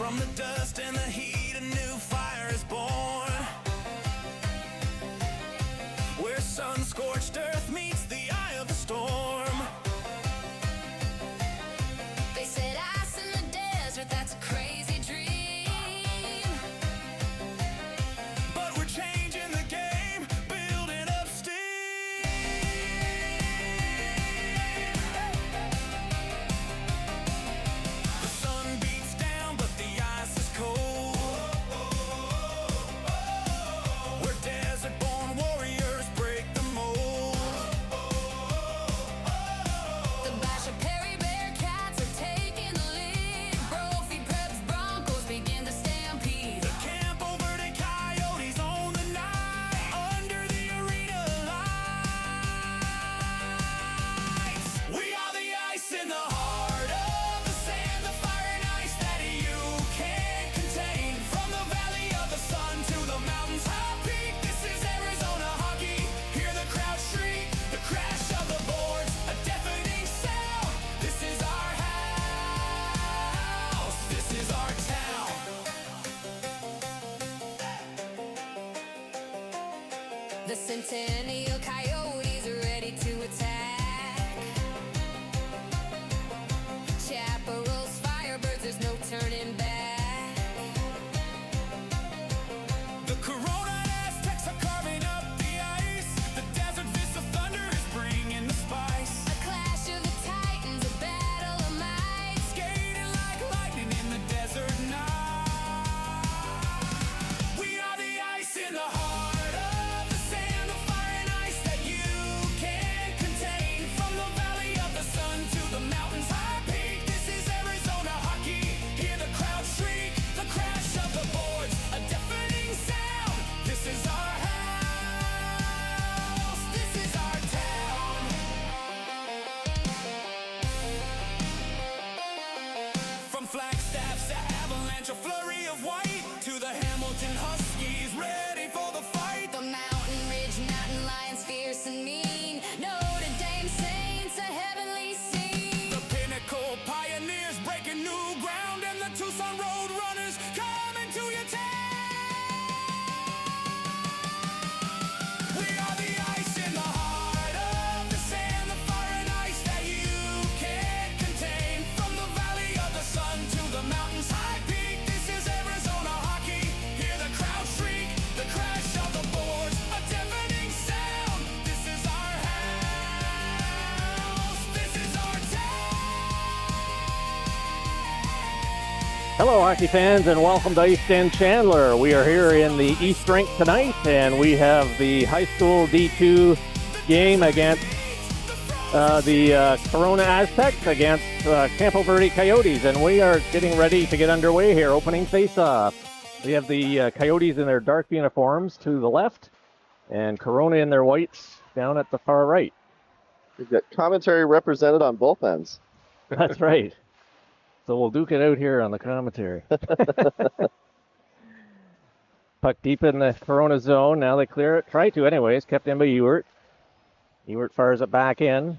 From the dust and the heat, a new fire is born. Where sun-scorched earth meets the eye of the storm. They said ice in the desert, that's a crazy dream. But we're changing the game, building up steam. The sun beats down, but the ice is cold. We're desert-born warriors, break the mold. The Basha Perry Bearcats are taking the lead. Brophy Preps Broncos begin to stampede. The Campo Verde Coyotes own the night under the arena lights. We are the ice in the heart of the sand, the fire and ice that you can't contain. From the valley of the sun to the mountain's high peak, this is Arizona hockey. Hear the crowd shriek, the crash of the boards, a deafening sound. This is our house, this is our town. The Centennial Coyotes are ready to attack. Chaparrals, Firebirds, there's no turning back. The Corona Aztecs are carving up the ice. The desert fist of thunder is bringing the spice. A clash of the titans, a battle of might. Skating like lightning in the desert night. We are the ice in the heart of the sand, the fire and ice that you can't contain. From the valley of the sun to the mountain's high peak, this is Arizona hockey. Hear the crowd shriek, the crash of the boards, a deafening sound. This is our house, this is our town. From Flagstaffs to Avalanche, a flurry of white, to the Hamilton Huskies, ready for the fight. The Mountain Ridge Mountain Lions, fierce and mean. Notre Dame Saints, a heavenly scene. The Pinnacle Pioneers breaking new ground, and the Tucson Road Runners coming to your town. We are the ice in the heart of the sand, the fire and ice that you can't contain. From the valley of the sun to the mountain's high peak, this is Arizona hockey. Hear the crowd shriek, the crash of the boards, a deafening sound. This is our house, this is our town. Hello, hockey fans, and welcome to East End Chandler. We are here in the East Rink tonight, and we have the high school D2 game against the Corona Aztecs against Campo Verde Coyotes, and we are getting ready to get underway here, opening face-off. We have the Coyotes in their dark uniforms to the left, and Corona in their whites down at the far right. We've got commentary represented on both ends. That's right. So we'll duke it out here on the commentary. Puck deep in the Corona zone. Now they clear it. Try to anyways. Kept in by Ewert. Ewert fires it back in.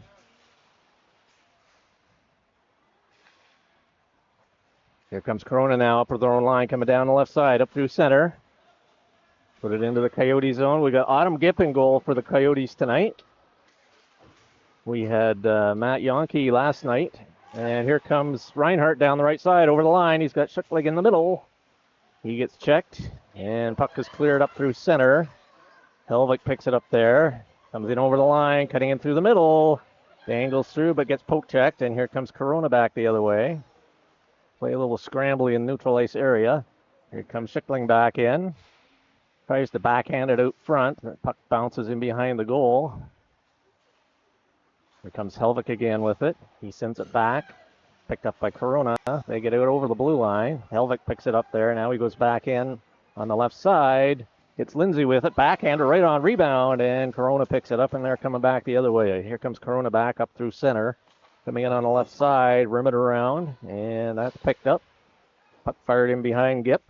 Here comes Corona now up with their own line coming down the left side up through center. Put it into the Coyote zone. We got Autumn Gipp in goal for the Coyotes tonight. We had Matt Yonke last night. And here comes Reinhardt down the right side over the line. He's got Schucklig in the middle. He gets checked, and puck is cleared up through center. Helvik picks it up there. Comes in over the line, cutting in through the middle. Dangles through, but gets poke checked, and here comes Corona back the other way. Play a little scrambly in neutral ice area. Here comes Schucklig back in. Tries to backhand it out front. The puck bounces in behind the goal. Here comes Helvik again with it. He sends it back. Picked up by Corona. They get it over the blue line. Helvik picks it up there. Now he goes back in on the left side. Gets Lindsay with it. Backhander right on rebound. And Corona picks it up, and they're coming back the other way. Here comes Corona back up through center. Coming in on the left side. Rim it around. And that's picked up. Puck fired in behind Gipp.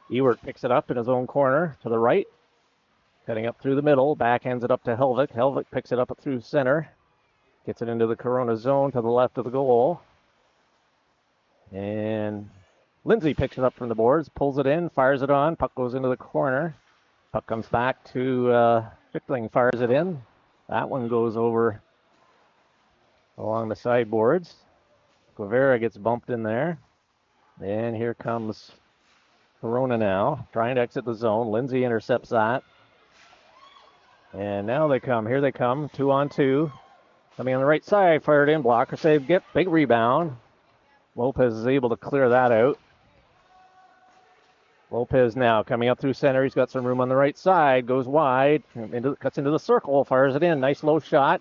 Ewert picks it up in his own corner to the right. Cutting up through the middle, backhands it up to Helvik. Helvik picks it up through center. Gets it into the Corona zone to the left of the goal. And Lindsay picks it up from the boards, pulls it in, fires it on. Puck goes into the corner. Puck comes back to Schickling, fires it in. That one goes over along the sideboards. Guevara gets bumped in there. And here comes Corona now, trying to exit the zone. Lindsay intercepts that. And now they come. Here they come. 2-on-2. Coming on the right side. Fired in. Blocker save. Get big rebound. Lopez is able to clear that out. Lopez now coming up through center. He's got some room on the right side. Goes wide. Cuts into the circle. Fires it in. Nice low shot.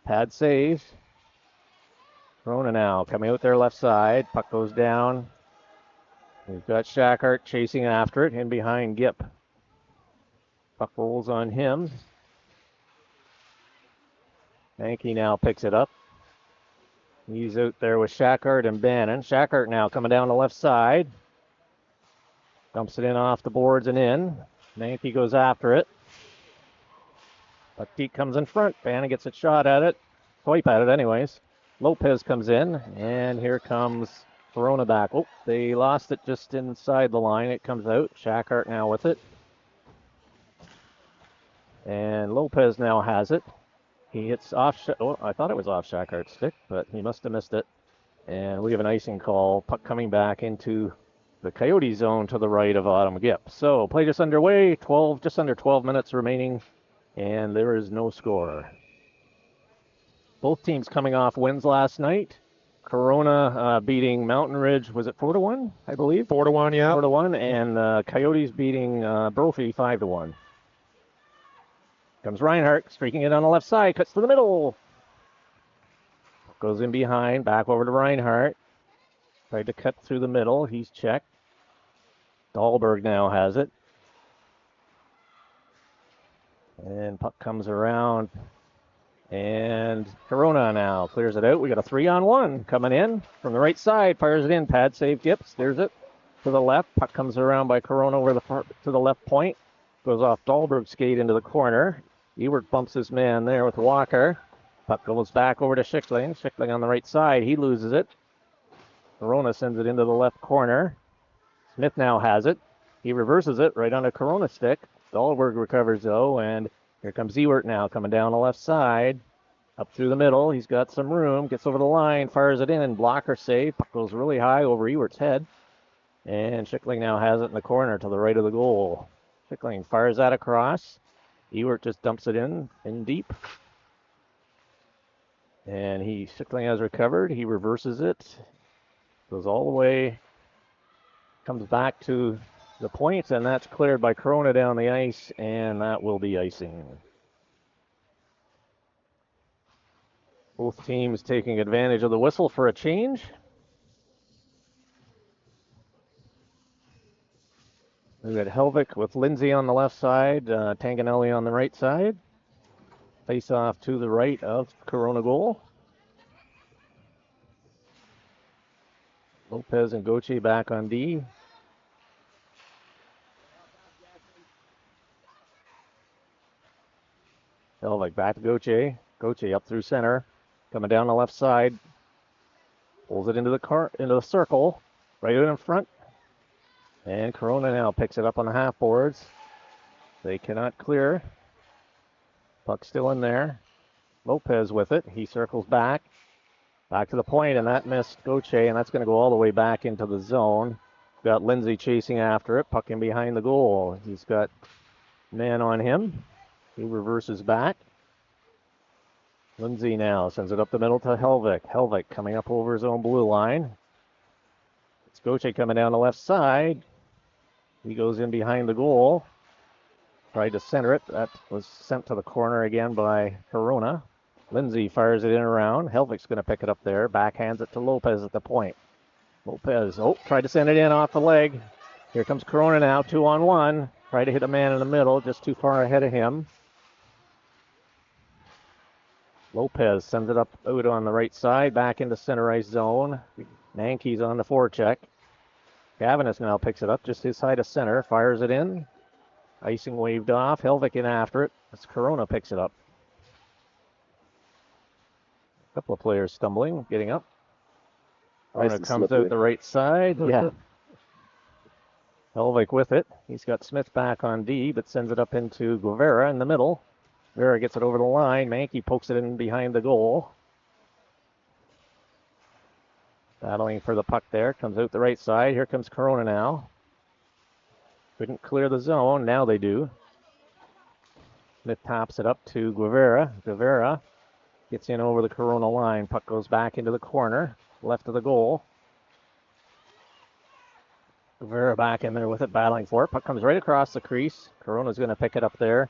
Pad save. Corona now coming out there left side. Puck goes down. We've got Shackhart chasing after it. In behind Gip. Puck rolls on him. Mankey now picks it up. He's out there with Shackhart and Bannon. Shackhart now coming down the left side. Dumps it in off the boards and in. Mankey goes after it. Puck comes in front. Bannon gets a shot at it. Swipe at it anyways. Lopez comes in, and here comes Corona back. Oh, they lost it just inside the line. It comes out. Shackhart now with it. And Lopez now has it. He hits off. Oh, I thought it was off Shackhart's stick, but he must have missed it. And we have an icing call. Puck coming back into the Coyote zone to the right of Autumn Gip. So play just underway. Just under 12 minutes remaining, and there is no score. Both teams coming off wins last night. Corona beating Mountain Ridge, was it 4-1, I believe? 4-1, yeah. 4-1, and Coyotes beating Brophy 5-1. Comes Reinhardt, streaking it on the left side, cuts to the middle. Goes in behind, back over to Reinhardt. Tried to cut through the middle, he's checked. Dahlberg now has it. And puck comes around. And Corona now clears it out. We got a 3-on-1 coming in from the right side. Fires it in. Pad save. Gip steers it to the left. Puck comes around by Corona over to the left point. Goes off Dahlberg's skate into the corner. Ewert bumps his man there with Walker. Puck goes back over to Schickling. Schickling on the right side. He loses it. Corona sends it into the left corner. Smith now has it. He reverses it right on a Corona stick. Dahlberg recovers though, and here comes Ewert now coming down the left side. Up through the middle. He's got some room. Gets over the line. Fires it in. Blocker save. Puck goes really high over Ewert's head. And Schickling now has it in the corner to the right of the goal. Schickling fires that across. Ewert just dumps it in deep. And Schickling has recovered. He reverses it. Goes all the way. Comes back to the point, and that's cleared by Corona down the ice, and that will be icing. Both teams taking advantage of the whistle for a change. We've got Helvik with Lindsay on the left side, Tanganelli on the right side. Face off to the right of Corona goal. Lopez and Goche back on D. Helvik back to Goche. Goche up through center. Coming down the left side. Pulls it into the circle. Right out in front. And Corona now picks it up on the half boards. They cannot clear. Puck still in there. Lopez with it. He circles back. Back to the point, and that missed Goche, and that's going to go all the way back into the zone. Got Lindsay chasing after it. Puck in behind the goal. He's got man on him. He reverses back. Lindsay now sends it up the middle to Helvik. Helvik coming up over his own blue line. It's Goche coming down the left side. He goes in behind the goal. Tried to center it. That was sent to the corner again by Corona. Lindsay fires it in around. Helvik's going to pick it up there. Backhands it to Lopez at the point. Lopez, tried to send it in off the leg. Here comes Corona now, 2-on-1. Tried to hit a man in the middle, just too far ahead of him. Lopez sends it up out on the right side, back into center ice zone. Mankey's on the forecheck. Gavinus now picks it up, just his side of center, fires it in. Icing waved off, Helvik in after it. As Corona picks it up. A couple of players stumbling, getting up. Corona Nice and comes slippery. out the right side. Yeah. Helvig with it. He's got Smith back on D, but sends it up into Guevara in the middle. Guevara gets it over the line. Mankey pokes it in behind the goal. Battling for the puck there. Comes out the right side. Here comes Corona now. Couldn't clear the zone. Now they do. Smith taps it up to Guevara. Guevara gets in over the Corona line. Puck goes back into the corner. Left of the goal. Guevara back in there with it, battling for it. Puck comes right across the crease. Corona's going to pick it up there.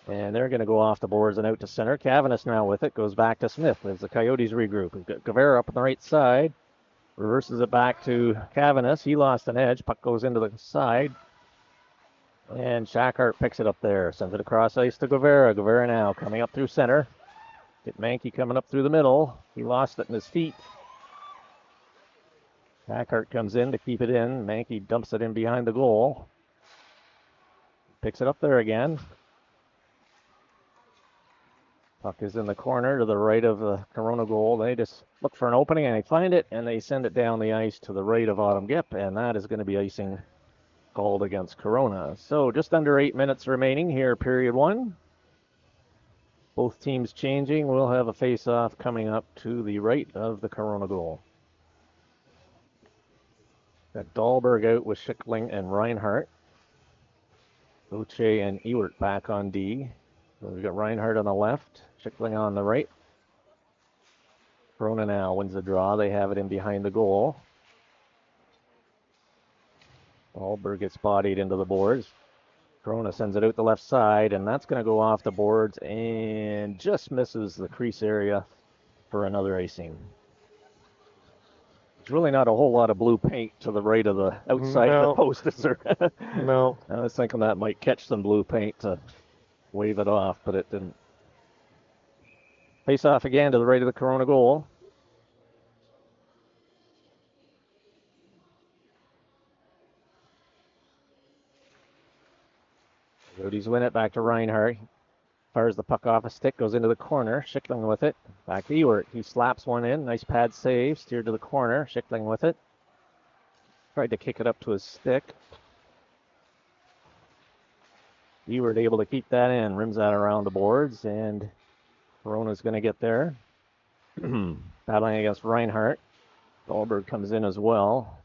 And they're going to go off the boards and out to center. Cavanis now with it. Goes back to Smith as the Coyotes regroup. We've got Guevara up on the right side. Reverses it back to Cavanis. He lost an edge. Puck goes into the side. And Shackhart picks it up there. Sends it across ice to Guevara. Guevara now coming up through center. Get Mankey coming up through the middle. He lost it in his feet. Shackhart comes in to keep it in. Mankey dumps it in behind the goal. Picks it up there again. Puck is in the corner to the right of the Corona goal. They just look for an opening and they find it, and they send it down the ice to the right of Autumn Gipp, and that is going to be icing called against Corona. So just under 8 minutes remaining here, period one. Both teams changing. We'll have a face-off coming up to the right of the Corona goal. Got Dahlberg out with Schickling and Reinhardt. Oche and Ewert back on D. So we've got Reinhardt on the left, Schickling on the right. Corona now wins the draw. They have it in behind the goal. Dahlberg gets bodied into the boards. Corona sends it out the left side, and that's going to go off the boards and just misses the crease area for another icing. There's really not a whole lot of blue paint to the right of the outside of the post, is there? No. I was thinking that might catch some blue paint to wave it off, but it didn't. Face off again to the right of the Corona goal. Coyotes win it back to Reinhardt. Fires the puck off a stick, goes into the corner. Schickling with it. Back to Ewert. He slaps one in. Nice pad save. Steered to the corner. Schickling with it. Tried to kick it up to his stick. Ewert able to keep that in. Rims that around the boards, and Corona's going to get there. Battling against Reinhardt. Dahlberg comes in as well.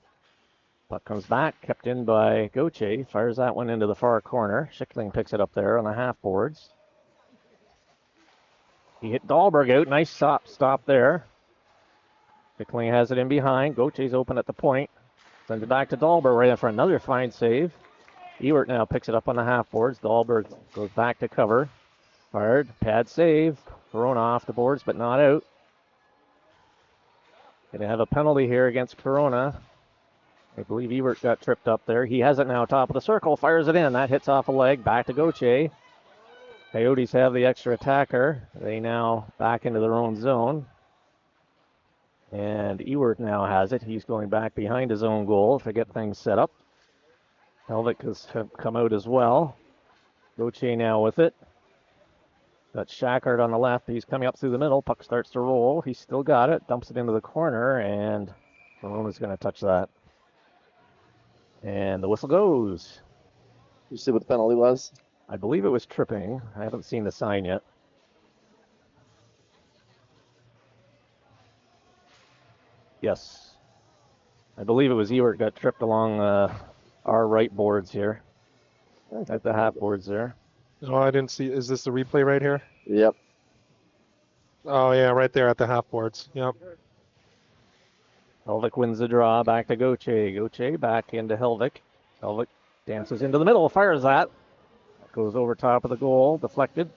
Puck comes back, kept in by Gauthier. Fires that one into the far corner. Schickling picks it up there on the half boards. He hit Dahlberg out. Nice stop there. Schickling has it in behind. Gauthier's open at the point. Sends it back to Dahlberg right in for another fine save. Ewert now picks it up on the half boards. Dahlberg goes back to cover. Fired. Pad save. Corona off the boards, but not out. Going to have a penalty here against Corona. I believe Ewert got tripped up there. He has it now top of the circle. Fires it in. That hits off a leg. Back to Gauthier. Coyotes have the extra attacker. They now back into their own zone. And Ewert now has it. He's going back behind his own goal to get things set up. Helvig has come out as well. Gauthier now with it. Got Shackhart on the left. He's coming up through the middle. Puck starts to roll. He's still got it. Dumps it into the corner, and Corona's going to touch that. And the whistle goes. You see what the penalty was? I believe it was tripping. I haven't seen the sign yet. Yes. I believe it was Ewert got tripped along our right boards here. At the half boards there. Oh, I didn't see. Is this the replay right here? Yep. Oh, yeah, right there at the half boards. Yep. Helvig wins the draw. Back to Gauthier. Gauthier back into Helvig. Helvig dances into the middle. Fires that. Goes over top of the goal. Deflected.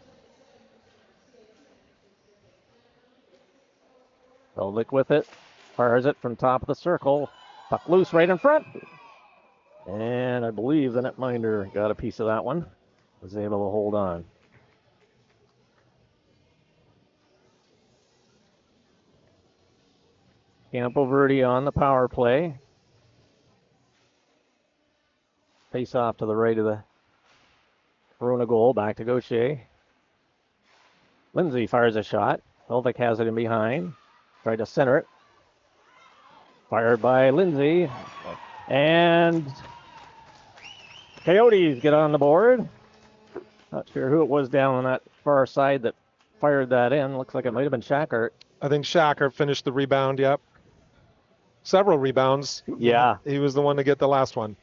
Helvig with it. Fires it from top of the circle. Puck loose right in front. And I believe the netminder got a piece of that one. Was able to hold on. Campo Verde on the power play. Face off to the right of the Corona goal. Back to Gauthier. Lindsay fires a shot. Helvig has it in behind. Tried to center it. Fired by Lindsay. And Coyotes get on the board. Not sure who it was down on that far side that fired that in. Looks like it might have been Shackert. I think Shacker finished the rebound. Yep. Several rebounds. Yeah. He was the one to get the last one.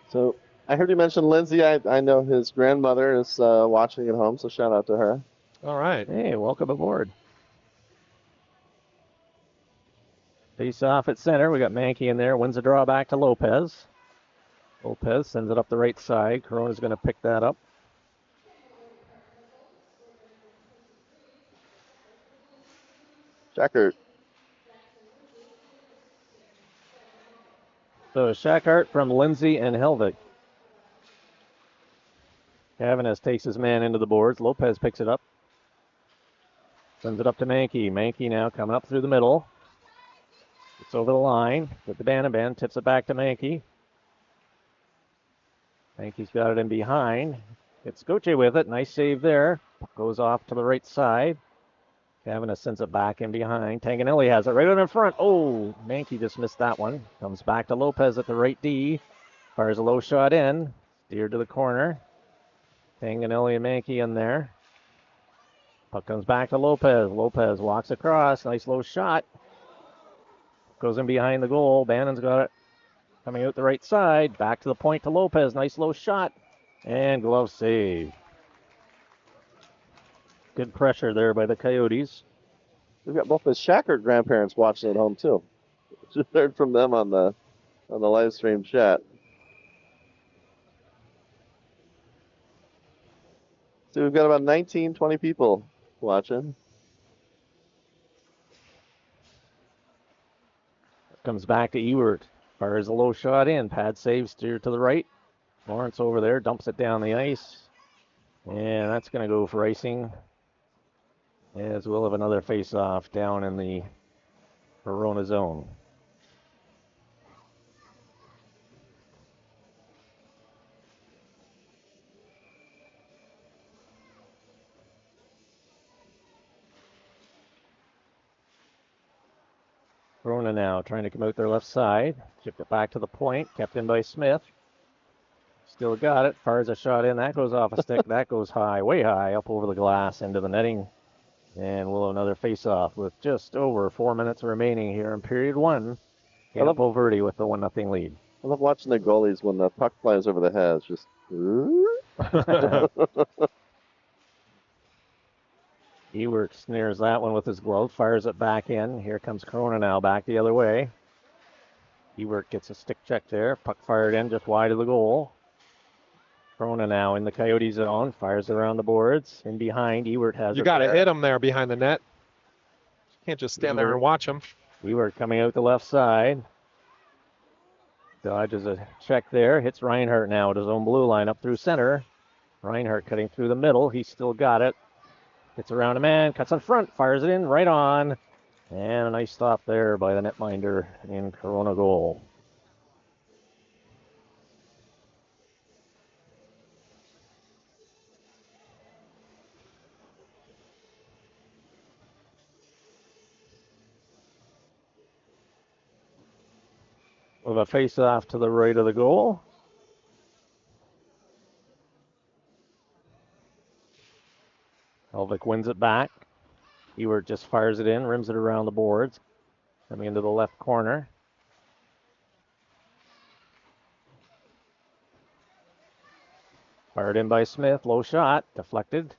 So I heard you mention Lindsay. I know his grandmother is watching at home, so shout out to her. All right. Hey, welcome aboard. Face off at center. We got Mankey in there. Wins the draw back to Lopez. Lopez sends it up the right side. Corona's going to pick that up. Shackert. So Shackart from Lindsay and Helvig. Cavanis takes his man into the boards. Lopez picks it up. Sends it up to Mankey. Mankey now coming up through the middle. It's over the line with the Bannaban. Tips it back to Mankey. Mankey's got it in behind. Gets Goche with it. Nice save there. Goes off to the right side. Cavanis sends it back in behind. Tanganelli has it right on in front. Oh, Mankey just missed that one. Comes back to Lopez at the right D. Fires a low shot in. Steered to the corner. Tanganelli and Mankey in there. Puck comes back to Lopez. Lopez walks across. Nice low shot. Goes in behind the goal. Bannon's got it. Coming out the right side. Back to the point to Lopez. Nice low shot. And glove save. Good pressure there by the Coyotes. We've got both the Shackert grandparents watching at home too. Just heard from them on the live stream chat. So we've got about 19, 20 people watching. Comes back to Ewert. Fires a low shot in. Pad save, steer to the right. Lawrence over there, dumps it down the ice. And that's going to go for icing. As we'll have another face-off down in the Corona zone. Corona now trying to come out their left side. Chipped it back to the point. Kept in by Smith. Still got it. Fires a shot in. That goes off a stick. That goes high, way high, up over the glass into the netting. And we'll have another face-off with just over 4 minutes remaining here in period one. Campo Verde with the 1-0 lead. I love watching the goalies when the puck flies over the head. It's just. Ewert snares that one with his glove, fires it back in. Here comes Corona now, back the other way. Ewert gets a stick check there. Puck fired in just wide of the goal. Corona now in the Coyote zone, fires around the boards. In behind, Ewert has You it got to there. hit him there behind the net. You can't just stand there and watch him. Ewert coming out the left side. Dodges a check there. Hits Reinhardt now at his own blue line up through center. Reinhardt cutting through the middle. He's still got it. Gets around a man, cuts in front, fires it in right on. And a nice stop there by the netminder in Corona goal. With a face-off to the right of the goal. Helvig wins it back. Ewert just fires it in, rims it around the boards. Coming into the left corner. Fired in by Smith, low shot, deflected.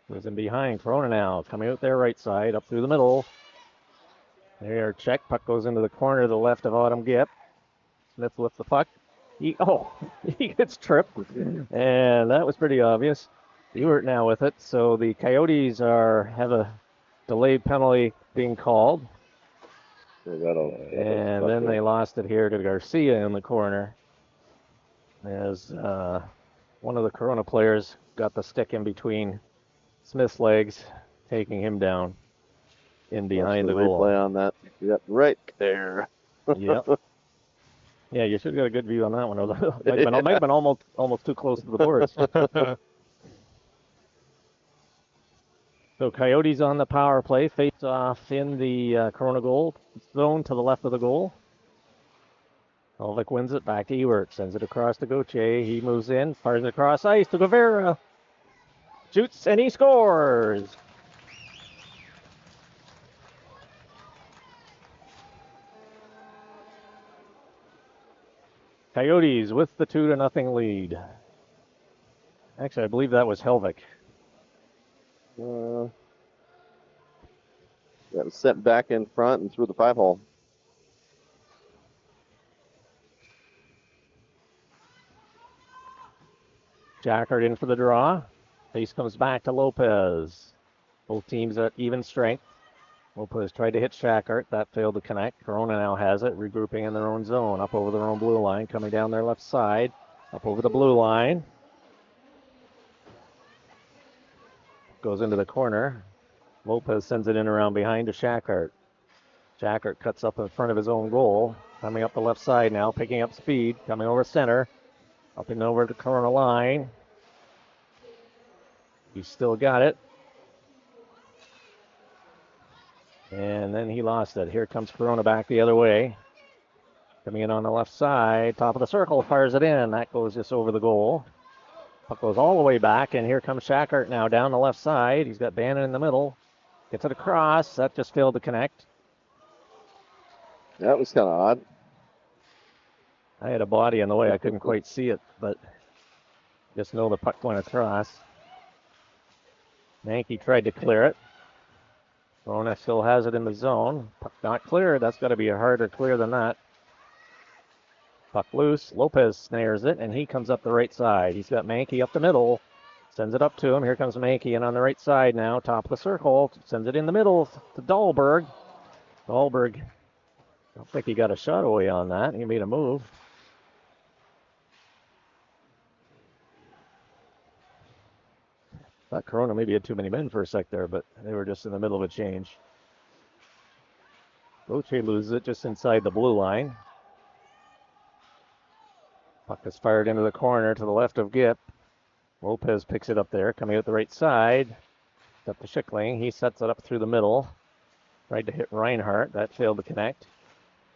Goes in behind, Corona now, coming out there right side, up through the middle. There, check, puck goes into the corner to the left of Autumn Gipp. Smith lifts the puck. He gets tripped, and that was pretty obvious. Ewert now with it, so the Coyotes have a delayed penalty being called. And then they lost it here to Garcia in the corner as one of the Corona players got the stick in between Smith's legs, taking him down in behind the goal. Replay on that. Yep, right there. Yep. Yeah, you should have got a good view on that one. It might have been almost too close to the boards. So Coyotes on the power play, face off in the Corona goal zone to the left of the goal. Helvik wins it back to Ewert. Sends it across to Gauthier. He moves in, fires it across ice to Guevara. Shoots and he scores. Coyotes with the 2-0 lead. Actually, I believe that was Helvik. Got it sent back in front and through the 5-hole. Jackert in for the draw. Face comes back to Lopez. Both teams at even strength. Lopez tried to hit Shackart. That failed to connect. Corona now has it, regrouping in their own zone. Up over their own blue line, coming down their left side. Up over the blue line. Goes into the corner. Lopez sends it in around behind to Shackart. Shackart cuts up in front of his own goal. Coming up the left side now, picking up speed. Coming over center. Up and over the corner line. He's still got it. And then he lost it. Here comes Corona back the other way. Coming in on the left side. Top of the circle. Fires it in. That goes just over the goal. Puck goes all the way back. And here comes Shackart now down the left side. He's got Bannon in the middle. Gets it across. That just failed to connect. That was kind of odd. I had a body in the way. I couldn't quite see it. But just know the puck went across. Mankey tried to clear it. Corona still has it in the zone. Puck not cleared. That's got to be a harder clear than that. Puck loose. Lopez snares it, and he comes up the right side. He's got Mankey up the middle. Sends it up to him. Here comes Mankey, and on the right side now, top of the circle. Sends it in the middle to Dahlberg. Dahlberg, I don't think he got a shot away on that. He made a move. Thought Corona maybe had too many men for a sec there, but they were just in the middle of a change. Gauthier loses it just inside the blue line. Puck is fired into the corner to the left of Gipp. Lopez picks it up there, coming out the right side. It's up to Schickling. He sets it up through the middle. Tried to hit Reinhardt. That failed to connect.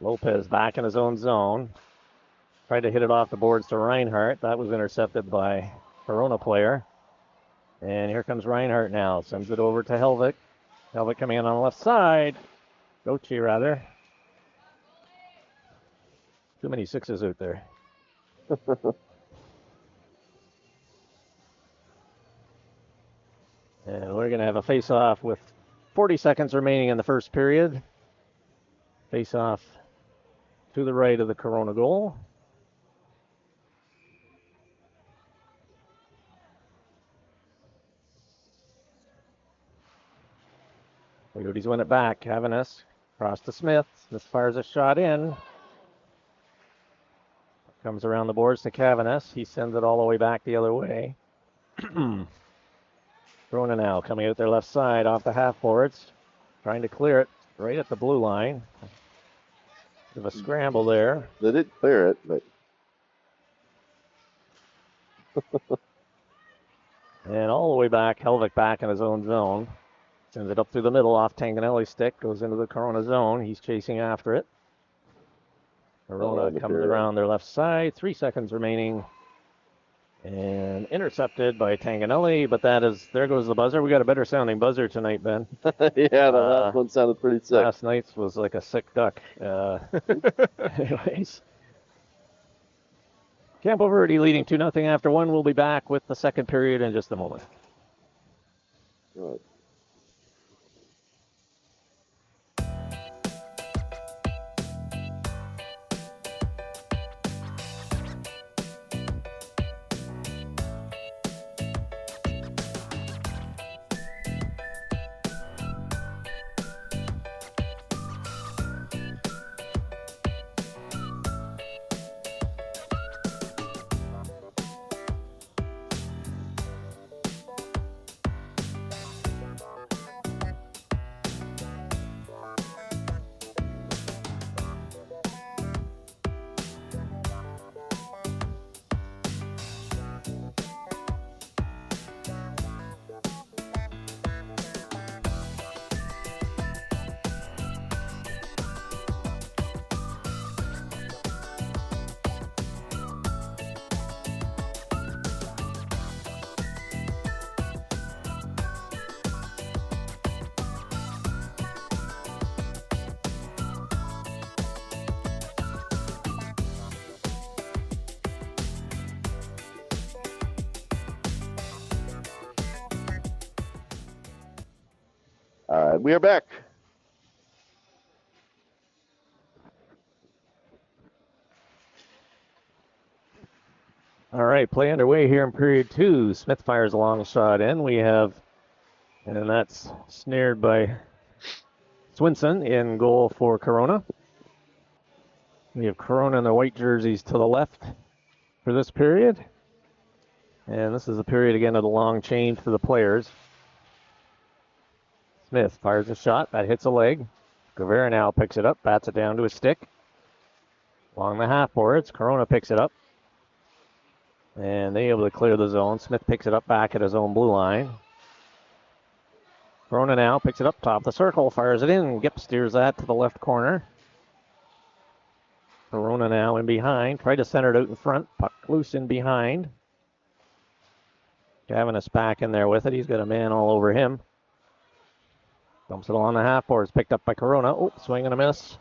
Lopez back in his own zone. Tried to hit it off the boards to Reinhardt. That was intercepted by Corona player. And here comes Reinhardt now. Sends it over to Helvik. Helvik coming in on the left side. Gauthier, rather. Too many sixes out there. And we're going to have a face-off with 40 seconds remaining in the first period. Face-off to the right of the Corona goal. Coyotes win it back. Cavanis across to Smith. Smith fires a shot in. Comes around the boards to Cavanis. He sends it all the way back the other way. Corona now coming out their left side off the half boards. Trying to clear it right at the blue line. Bit of a scramble there. They did clear it, but And all the way back, Helvik back in his own zone. Sends it up through the middle off Tanganelli's stick. Goes into the Corona zone. He's chasing after it. Corona comes around their left side. 3 seconds remaining. And intercepted by Tanganelli. But there goes the buzzer. We got a better sounding buzzer tonight, Ben. yeah, the last one sounded pretty sick. Last night's was like a sick duck. Anyways. Campo Verde leading 2-0 after one. We'll be back with the second period in just a moment. Right. All right, we are back. All right, play underway here in period 2. Smith fires a long shot in. We have, and that's snared by Swinson in goal for Corona. We have Corona in the white jerseys to the left for this period. And this is the period again of the long change for the players. Smith fires a shot. That hits a leg. Guevara now picks it up, bats it down to a stick. Along the half boards, Corona picks it up. And they able to clear the zone. Smith picks it up back at his own blue line. Corona now picks it up top the circle, fires it in. Gip steers that to the left corner. Corona now in behind. Tried to center it out in front. Puck loose in behind. Gavinus back in there with it. He's got a man all over him. Dumps it along the half boards. Picked up by Corona. Oh, swing and a miss.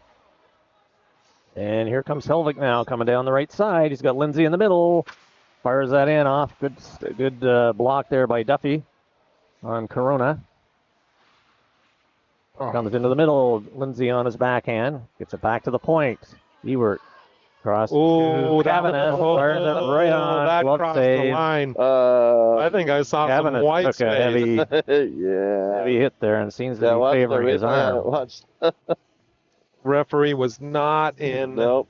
And here comes Helvig now coming down the right side. He's got Lindsay in the middle. Fires that in off. Good block there by Duffy on Corona. Comes into the middle. Lindsay on his backhand. Gets it back to the point. Ewert cross. Oh, Cavanagh fires it right on. That Glove crossed save. the line. I I think I saw Cavanagh some white took a space. heavy hit there and seems to be watch favoring his arm. watch. Referee was not in. Nope.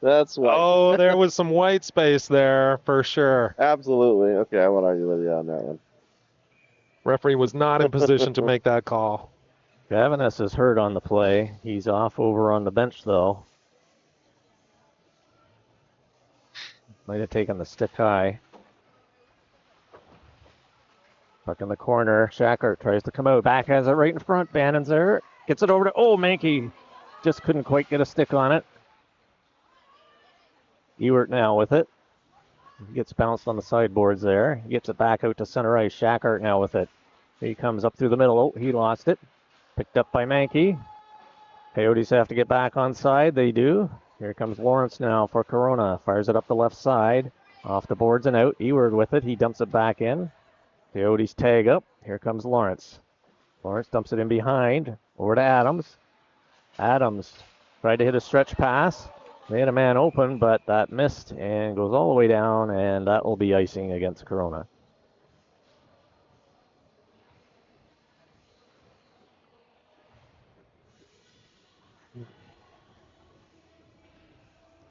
That's white. Oh, there was some white space there for sure. Absolutely. Okay, I won't argue with you on that one. Referee was not in position to make that call. Gavinus is hurt on the play. He's off over on the bench, though. Might have taken the stick high. Puck in the corner. Shackert tries to come out. Back has it right in front. Bannon's there. Gets it over to... Oh, Mankey just couldn't quite get a stick on it. Ewert now with it. He gets bounced on the sideboards there. He gets it back out to center ice. Shackert now with it. He comes up through the middle. Oh, he lost it. Picked up by Mankey. Coyotes have to get back on side. They do. Here comes Lawrence now for Corona. Fires it up the left side. Off the boards and out. Ewert with it. He dumps it back in. Coyotes tag up. Here comes Lawrence. Lawrence dumps it in behind. Over to Adams. Adams tried to hit a stretch pass. They had a man open, but that missed and goes all the way down, and that will be icing against Corona.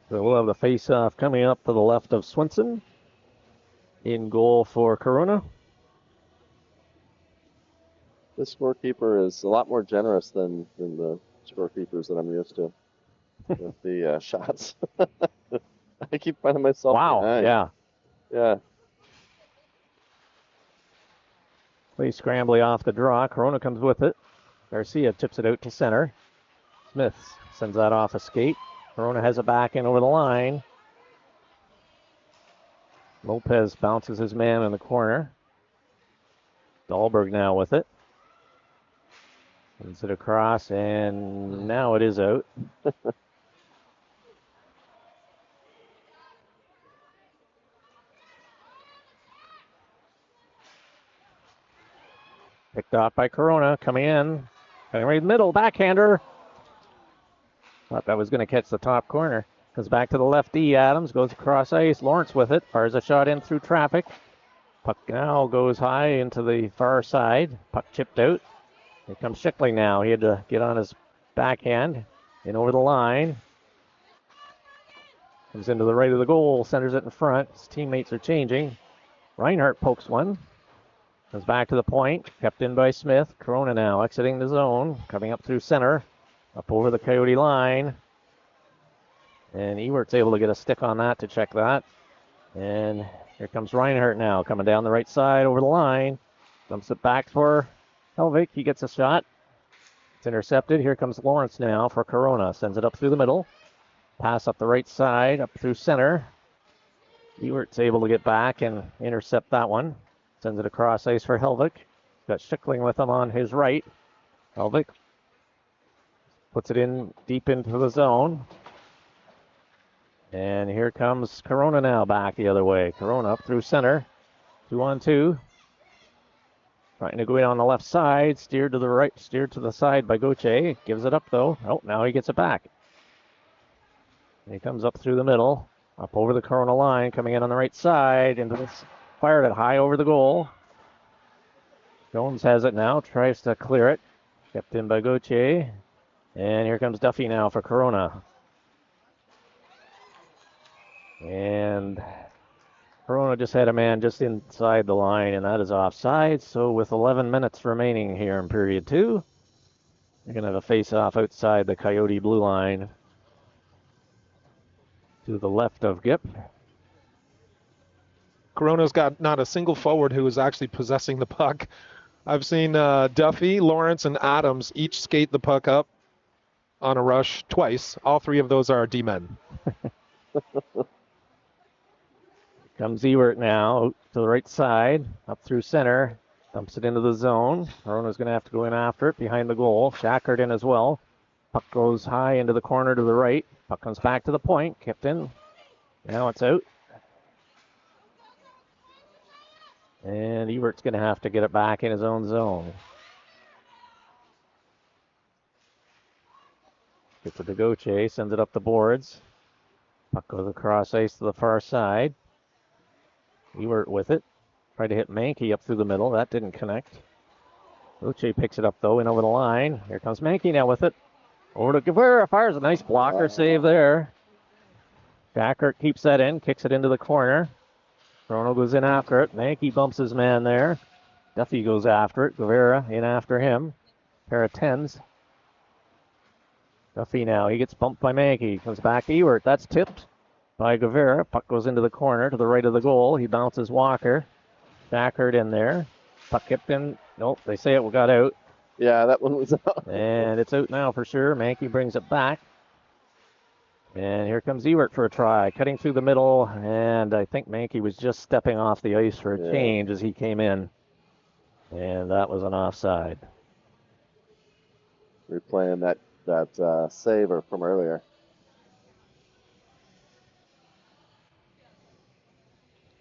So we'll have the face-off coming up to the left of Swinson. In goal for Corona. This scorekeeper is a lot more generous than the scorekeepers that I'm used to with the shots. I keep finding myself Wow, behind. yeah. Play scrambly off the draw. Corona comes with it. Garcia tips it out to center. Smith sends that off a skate. Corona has it back in over the line. Lopez bounces his man in the corner. Dahlberg now with it. Sends it across, and now it is out. Picked off by Corona, coming in. Cutting right in the middle, backhander. Thought that was going to catch the top corner. Comes back to the lefty. Adams goes across ice. Lawrence with it. Fires a shot in through traffic. Puck now goes high into the far side. Puck chipped out. Here comes Schickling now. He had to get on his backhand. In over the line. Comes into the right of the goal. Centers it in front. His teammates are changing. Reinhardt pokes one. Comes back to the point. Kept in by Smith. Corona now exiting the zone. Coming up through center. Up over the Coyote line. And Ewert's able to get a stick on that to check that. And here comes Reinhardt now, coming down the right side over the line. Dumps it back for Helvig. He gets a shot. It's intercepted. Here comes Lawrence now for Corona. Sends it up through the middle. Pass up the right side, up through center. Ewert's able to get back and intercept that one. Sends it across ice for Helvig. Got Schickling with him on his right. Helvig puts it in deep into the zone. And here comes Corona now back the other way. Corona up through center. 2-on-2. Trying to go in on the left side, steered to the right, steered to the side by Goche. Gives it up though. Oh, now he gets it back. He comes up through the middle, up over the Corona line, coming in on the right side, into this, fired it high over the goal. Jones has it now, tries to clear it. Kept in by Goche. And here comes Duffy now for Corona. And Corona just had a man just inside the line, and that is offside. So with 11 minutes remaining here in period 2, you're going to have a face-off outside the Coyote blue line to the left of Gip. Corona's got not a single forward who is actually possessing the puck. I've seen Duffy, Lawrence, and Adams each skate the puck up on a rush twice. All three of those are D-men. Comes Ewert now to the right side, up through center, dumps it into the zone. Corona's going to have to go in after it behind the goal. Shackard in as well. Puck goes high into the corner to the right. Puck comes back to the point, kept in. Now it's out. And Ewert's going to have to get it back in his own zone. Gets it to Goche, sends it up the boards. Puck goes across ice to the far side. Ewert with it. Tried to hit Mankey up through the middle. That didn't connect. Goche picks it up, though, in over the line. Here comes Mankey now with it. Over to Guevara. Fires a nice blocker save there. Shackert keeps that in. Kicks it into the corner. Corona goes in after it. Mankey bumps his man there. Duffy goes after it. Guevara in after him. Pair of 10s. Duffy now. He gets bumped by Mankey. Comes back to Ewert. That's tipped by Guevara. Puck goes into the corner to the right of the goal. He bounces Walker. Shackert in there. Puck kept in. Nope, they say it got out. Yeah, that one was out. And it's out now for sure. Mankey brings it back. And here comes Ewert for a try. Cutting through the middle. And I think Mankey was just stepping off the ice for a change as he came in. And that was an offside. Replaying that save from earlier.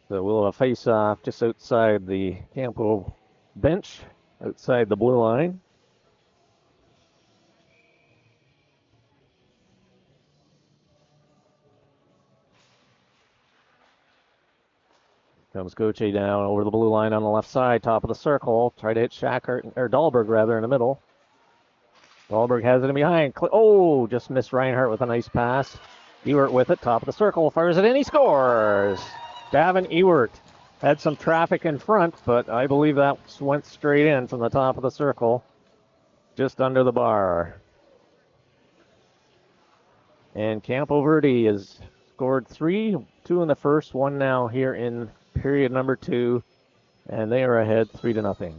So we'll have a face-off just outside the Campo bench, outside the blue line. Comes Goche down over the blue line on the left side, top of the circle. Try to hit Shackert, or Dahlberg rather, in the middle. Dahlberg has it in behind. Oh, just missed Reinhardt with a nice pass. Ewert with it, top of the circle, fires it in, he scores! Davin Ewert had some traffic in front, but I believe that went straight in from the top of the circle, just under the bar. And Campo Verde has scored 3, 2 in the first, 1 now here in period number 2, and they are ahead 3-0.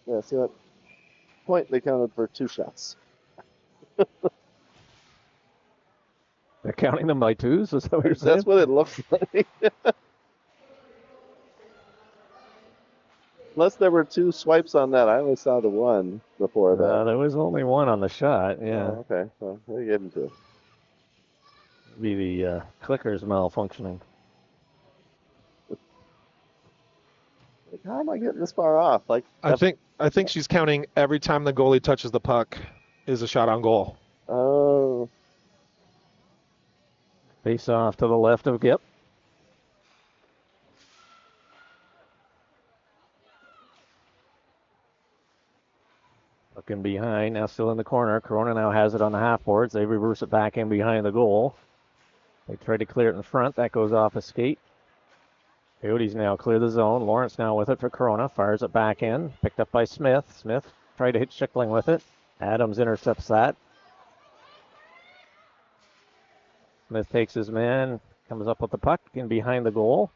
Yeah, see that point? They counted for 2 shots. They're counting them by 2s, is that what you're saying? That's what it looks like. Unless there were 2 swipes on that. I only saw the one before that. There was only 1 on the shot, yeah. Oh, okay, well, they gave him 2. Be the clickers malfunctioning. Like, how am I getting this far off? Like, I think she's counting every time the goalie touches the puck is a shot on goal. oh, Face off to the left of Gip. Looking behind, now still in the corner. Corona now has it on the half boards. They reverse it back in behind the goal. They try to clear it in front. That goes off a skate. Coyotes now clear the zone. Lawrence now with it for Corona. Fires it back in. Picked up by Smith. Smith tried to hit Schickling with it. Adams intercepts that. Smith takes his man. Comes up with the puck in behind the goal.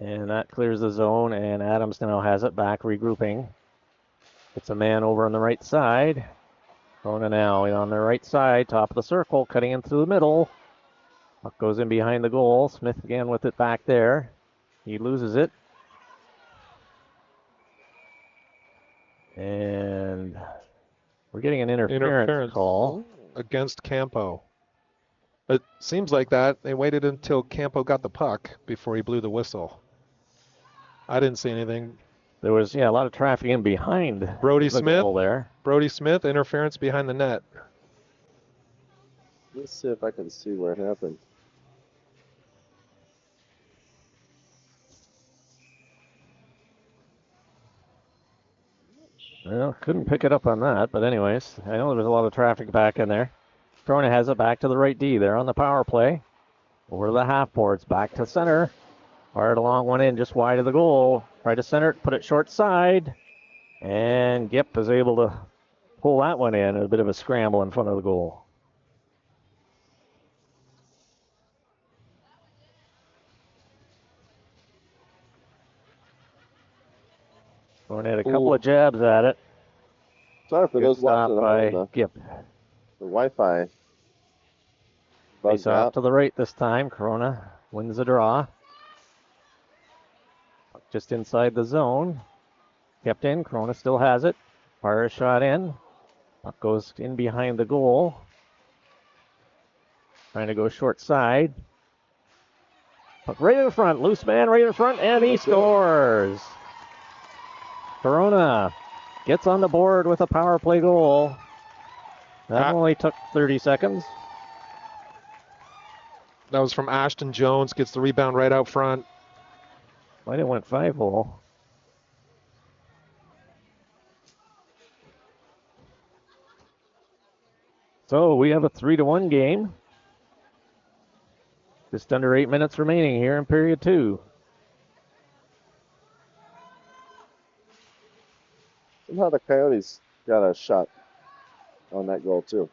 And that clears the zone. And Adams now has it back, regrouping. It's a man over on the right side. Corona now on the right side, top of the circle, cutting in through the middle. Puck goes in behind the goal. Smith again with it back there. He loses it. And we're getting an interference call. Against Campo. It seems like that. They waited until Campo got the puck before he blew the whistle. I didn't see anything. There was, yeah, a lot of traffic in behind Brody the Smith. goal there. Brody Smith, interference behind the net. Let's see if I can see where it happened. Well, couldn't pick it up on that, but anyways, I know there was a lot of traffic back in there. Corona has it back to the right D there on the power play. Over to the half boards, back to center. Fired a long one in just wide of the goal. Try to center it, put it short side. And Gip is able to pull that one in. A bit of a scramble in front of the goal. Corona had a couple of jabs at it. Sorry for Good those stop watching by at home. Gip. The Wi-Fi Face bugged off out. to the right this time. Corona wins the draw. Just inside the zone. Kept in. Corona still has it. Fire a shot in. Puck goes in behind the goal. Trying to go short side. Puck right in front. Loose man right in front, and he scores. Corona gets on the board with a power play goal. That only took 30 seconds. That was from Ashton Jones. Gets the rebound right out front. Might have went 5-hole. So we have a 3-1 game. Just under 8 minutes remaining here in period 2. Somehow the Coyotes got a shot on that goal too.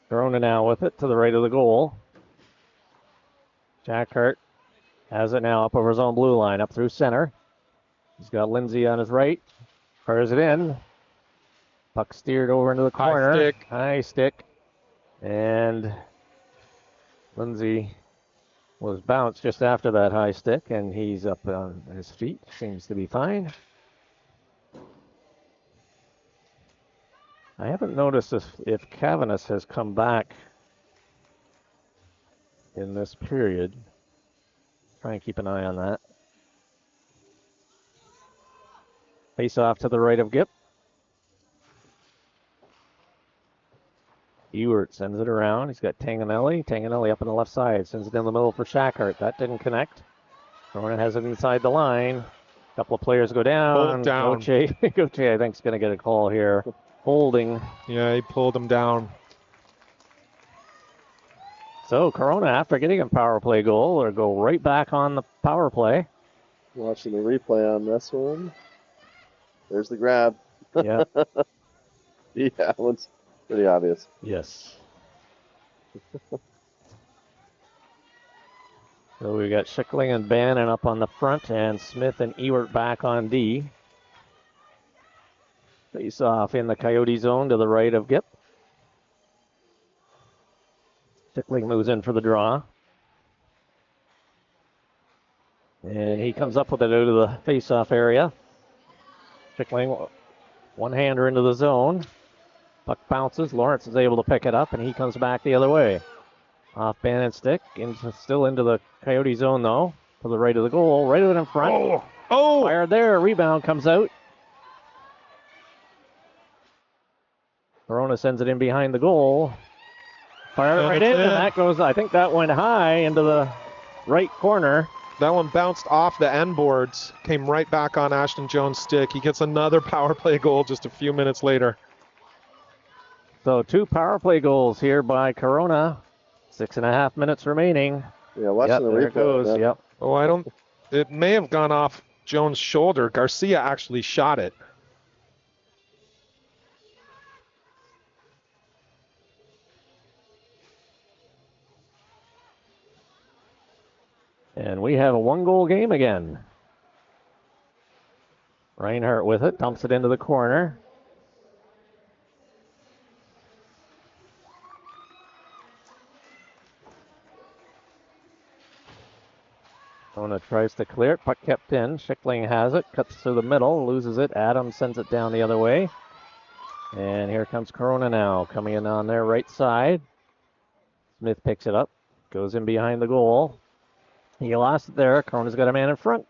Corona now with it to the right of the goal. Jack Hurt has it now up over his own blue line, up through center. He's got Lindsay on his right. Fires it in. Puck steered over into the corner. High stick. And Lindsay was bounced just after that high stick, and he's up on his feet. Seems to be fine. I haven't noticed if Cavanis has come back in this period. Try and keep an eye on that. Face off to the right of Gip. Ewert sends it around. He's got Tanganelli. Tanganelli up on the left side. Sends it in the middle for Shackhart. That didn't connect. Ronan has it inside the line. A couple of players go down. Pulled down. Gauthier, I think, is going to get a call here. Holding. Yeah, he pulled him down. So Corona, after getting a power play goal, will go right back on the power play. Watching the replay on this one. There's the grab. Yeah. Yeah, that one's pretty obvious. Yes. So we got Schickling and Bannon up on the front, and Smith and Ewert back on D. Face off in the Coyote zone to the right of Gip. Schickling moves in for the draw. And he comes up with it out of the face-off area. Schickling, one-hander into the zone. Puck bounces. Lawrence is able to pick it up, and he comes back the other way. Off Bannon's stick, still into the Coyote zone, though. To the right of the goal, right of it in front. Oh! Fired there. Rebound comes out. Corona sends it in behind the goal. Fired it right in, and that goes, I think that went high into the right corner. That one bounced off the end boards, came right back on Ashton Jones' stick. He gets another power play goal just a few minutes later. So 2 power play goals here by Corona. 6.5 minutes remaining. Yeah, watching the there replay. it goes. Man. Yep. Oh, it may have gone off Jones' shoulder. Garcia actually shot it. And we have a 1-goal game again. Reinhardt with it, dumps it into the corner. Corona Corona tries to clear it. Puck kept in. Schickling has it. Cuts through the middle. Loses it. Adams sends it down the other way. And here comes Corona now. Coming in on their right side. Smith picks it up. Goes in behind the goal. He lost it there. Corona's got a man in front.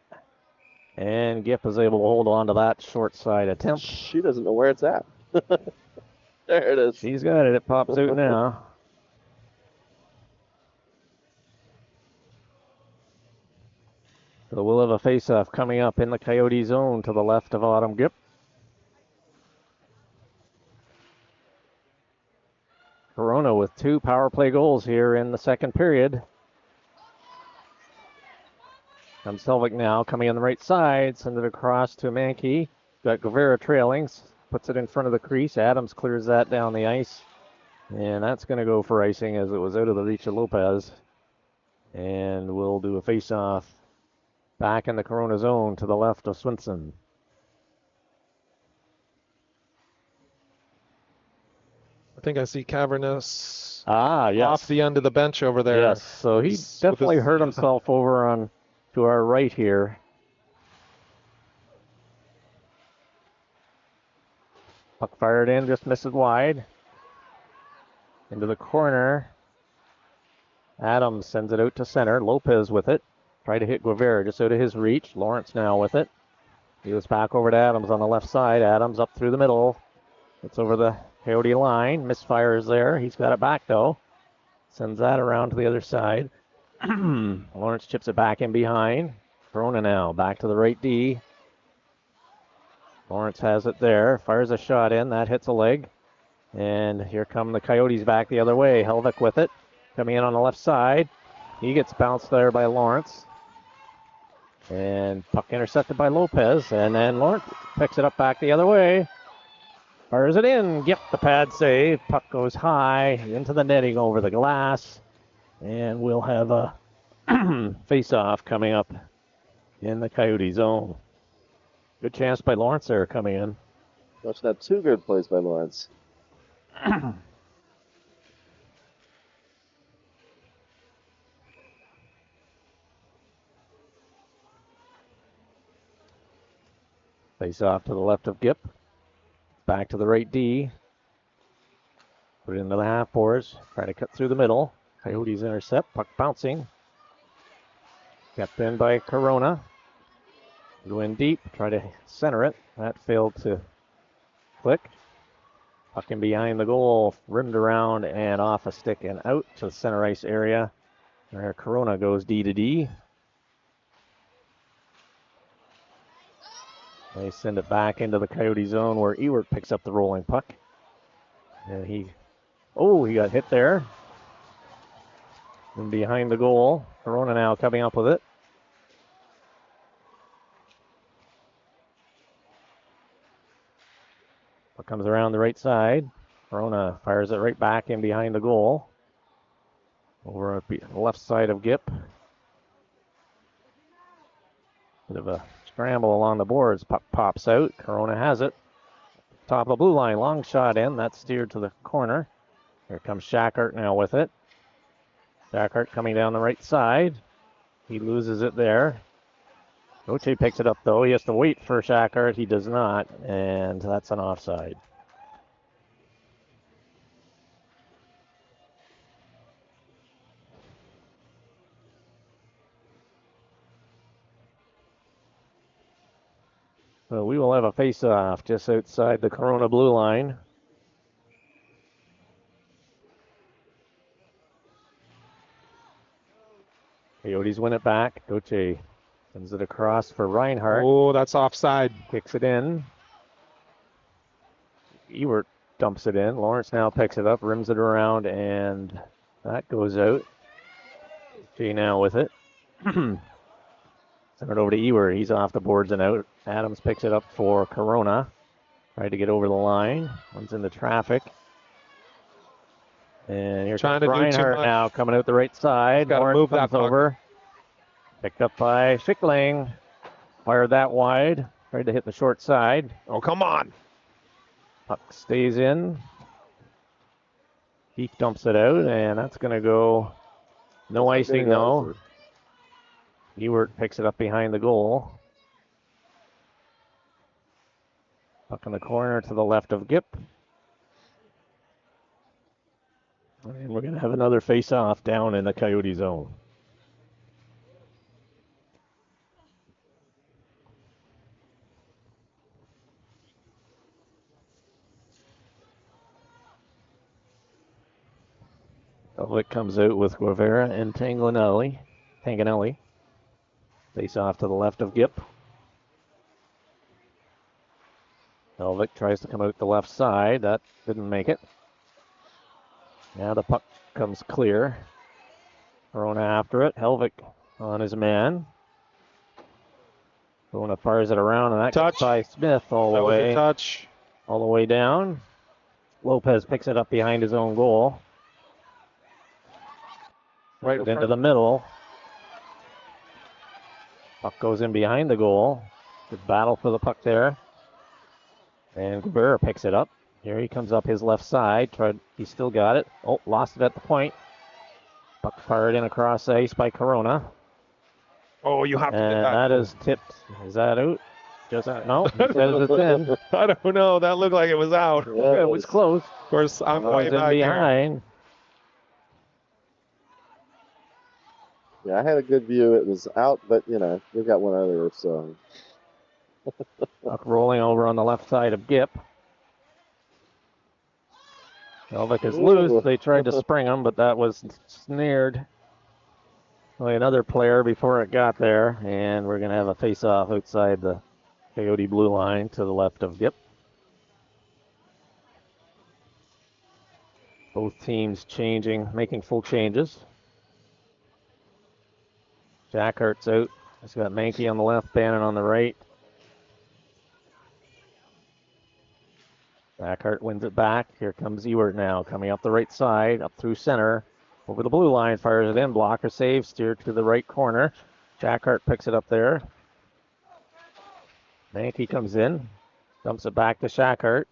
And Gipp is able to hold on to that short side attempt. She doesn't know where it's at. There it is. She's got it. It pops out now. So we'll have a face-off coming up in the Coyote zone to the left of Autumn Gipp. Corona with 2 power play goals here in the second period. Comes Selvik now, coming on the right side, sends it across to Mankey. Got Guevara trailing, puts it in front of the crease. Adams clears that down the ice. And that's going to go for icing as it was out of the reach of Lopez. And we'll do a face-off back in the Corona zone to the left of Swinson. I think I see Cavernous Yes. off the end of the bench over there. Yes, so he With definitely his- hurt himself over on to our right here. Puck fired in, just misses wide. Into the corner. Adams sends it out to center. Lopez with it. Tried to hit Guevara just out of his reach. Lawrence now with it. He was back over to Adams on the left side. Adams up through the middle. It's over the Coyote line. Misfires there. He's got it back though. Sends that around to the other side. Lawrence chips it back in behind. Corona now back to the right D. Lawrence has it there. Fires a shot in. That hits a leg. And here come the Coyotes back the other way. Helvik with it. Coming in on the left side. He gets bounced there by Lawrence. And puck intercepted by Lopez. And then Lawrence picks it up back the other way. Fires it in. Gipp the pad save. Puck goes high into the netting over the glass. And we'll have a face-off coming up in the Coyote zone. Good chance by Lawrence there coming in. Watch that. 2 good plays by Lawrence. Face off to the left of Gipp. Back to the right D. Put it into the half boards. Try to cut through the middle. Coyotes intercept. Puck bouncing. Kept in by Corona. Go in deep. Try to center it. That failed to click. Puck in behind the goal. Rimmed around and off a stick and out to the center ice area. There Corona goes D to D. They send it back into the Coyote zone where Ewert picks up the rolling puck. And he got hit there. And behind the goal. Corona now coming up with it. Puck comes around the right side. Corona fires it right back in behind the goal. Over at the left side of Gipp. Bit of a scramble along the boards. Puck pops out. Corona has it. Top of the blue line. Long shot in. That's steered to the corner. Here comes Shackart now with it. Shackart coming down the right side. He loses it there. Gauthier picks it up though. He has to wait for Shackart. He does not. And that's an offside. So we will have a face-off just outside the Corona blue line. Coyotes win it back. Gauthier sends it across for Reinhardt. Oh, that's offside. Kicks it in. Ewert dumps it in. Lawrence now picks it up, rims it around, and that goes out. Gauthier now with it. Send it over to Ewert. He's off the boards and out. Adams picks it up for Corona. Tried to get over the line. Runs into traffic. And here Trying comes to do too Reinhardt much. now coming out the right side. Gotta Lawrence move that comes puck. over. Picked up by Schickling. Fired that wide. Tried to hit the short side. Oh, come on. Puck stays in. He dumps it out, and that's going to go no icing, no. Ewert picks it up behind the goal. Puck in the corner to the left of Gip. And we're going to have another face-off down in the Coyote zone. Elvick comes out with Guevara and Tanganelli. Face off to the left of Gip. Elvick tries to come out the left side. That didn't make it. Now the puck comes clear. Corona after it. Helvik on his man. Corona fires it around, and that Touch. gets by Smith all the That was way. a touch. All the way down. Lopez picks it up behind his own goal. Right in Into front. the middle. Puck goes in behind the goal. Good battle for the puck there. And Guevara picks it up. Here he comes up his left side. He still got it. Oh, lost it at the point. Puck fired in across the ice by Corona. Oh, you have to get And that. that is tipped. Is that out? Just out? No, he says it's in. I don't know. That looked like it was out. Of Yeah, It was close. course, I'm way Was in back here. behind. Yeah, I had a good view. It was out, but you know, we've got one other, so Puck rolling over on the left side of Gip. Helvik is loose. They tried to spring him, but that was snared by another player before it got there. And we're going to have a face-off outside the Coyote blue line to the left of Gip. Both teams making full changes. Jack Hart's out. He's got Mankey on the left, Bannon on the right. Jackhart wins it back. Here comes Ewert now, coming up the right side, up through center, over the blue line, fires it in, blocker save, steered to the right corner. Jackhart picks it up there. Mankey comes in, dumps it back to Shackhart.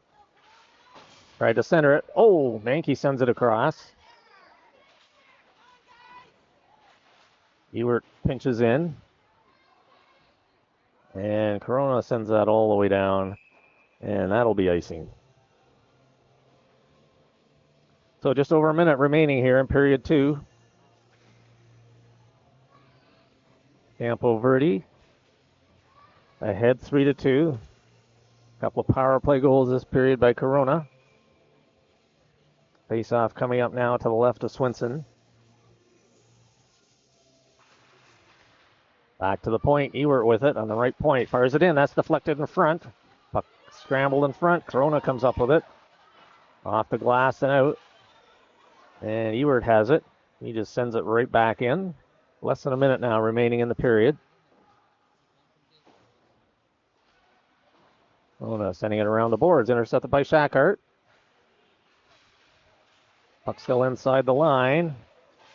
Tried to center it. Oh, Mankey sends it across. Ewert pinches in. And Corona sends that all the way down. And that'll be icing. So just over a minute remaining here in period 2. Campo Verde ahead 3-2. Couple of power play goals this period by Corona. Face-off coming up now to the left of Swinson. Back to the point. Ewert with it on the right point. Fires it in. That's deflected in front. Puck scrambled in front. Corona comes up with it. Off the glass and out. And Ewert has it. He just sends it right back in. Less than a minute now remaining in the period. Corona sending it around the boards. Intercepted by Shackhart. Puck still inside the line.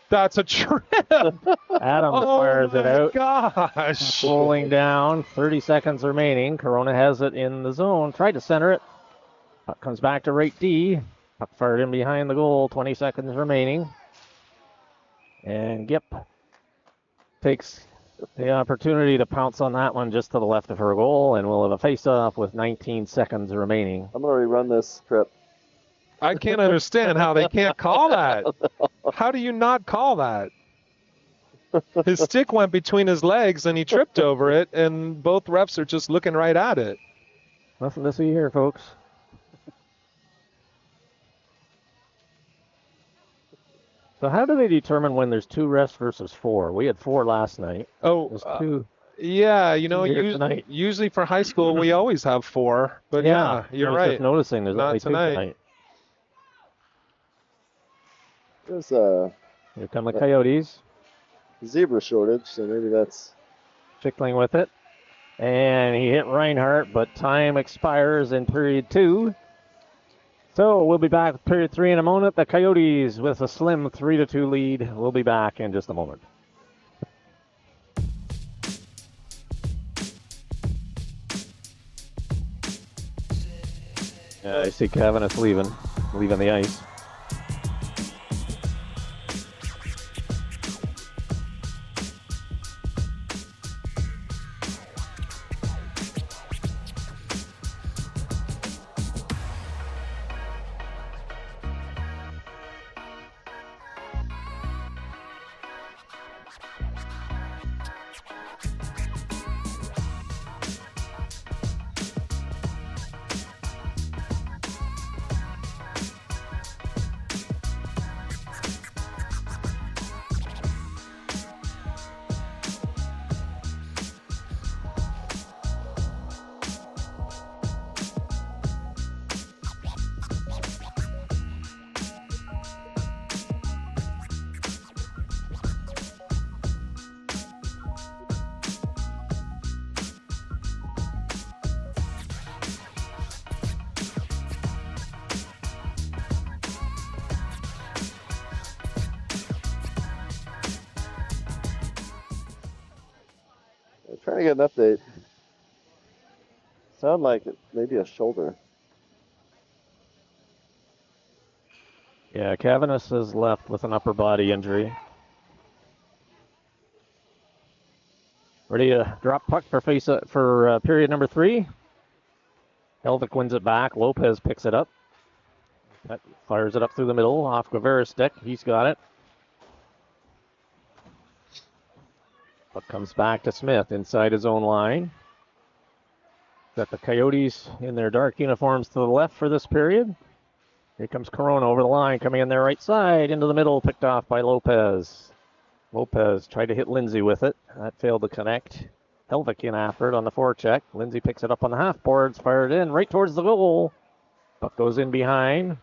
That's a trip. Adams fires it out. Gosh. Rolling down. 30 seconds remaining. Corona has it in the zone. Tried to center it. Puck comes back to right D. Puck fired in behind the goal. 20 seconds remaining. And Gip takes the opportunity to pounce on that one just to the left of her goal. And we'll have a face-off with 19 seconds remaining. I'm gonna rerun this trip. I can't understand how they can't call that. How do you not call that? His stick went between his legs and he tripped over it, and both refs are just looking right at it. Nothing to see here, folks. So how do they determine when there's 2 refs versus 4? We had 4 last night. Oh, There's 2. yeah, you know, Here tonight. usually for high school we always have 4, but yeah, you're I was right. just noticing there's Not only 2 tonight. tonight. There's a Here come the Coyotes. zebra shortage, so maybe that's Schickling with it. And he hit Reinhardt, but time expires in period 2. So we'll be back with period 3 in a moment. The Coyotes with a slim 3-2 lead. We'll be back in just a moment. Yeah, I see Kevin is leaving the ice. trying to get an update. Sound like it, maybe a shoulder. Yeah, Cavanis is left with an upper body injury. Ready to drop puck for period number 3. Helvik wins it back. Lopez picks it up. That fires it up through the middle off Guevara's stick. He's got it. Puck comes back to Smith inside his own line. Got the Coyotes in their dark uniforms to the left for this period. Here comes Corona over the line, coming in their right side, into the middle, picked off by Lopez. Lopez tried to hit Lindsay with it. That failed to connect. Helvik in after it on the forecheck. Lindsay picks it up on the half boards, fired in right towards the goal. Puck goes in behind.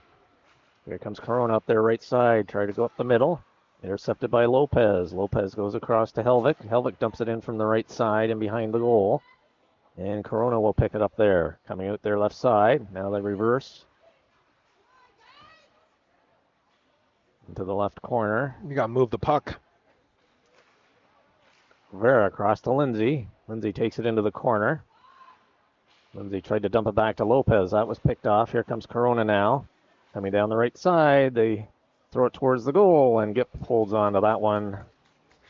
Here comes Corona up their right side, try to go up the middle. Intercepted by Lopez. Lopez goes across to Helvik. Helvik dumps it in from the right side and behind the goal. And Corona will pick it up there. Coming out their left side. Now they reverse. Into the left corner. You got to move the puck. Vera across to Lindsay. Lindsay takes it into the corner. Lindsay tried to dump it back to Lopez. That was picked off. Here comes Corona now. Coming down the right side. They throw it towards the goal, and Gip holds on to that one.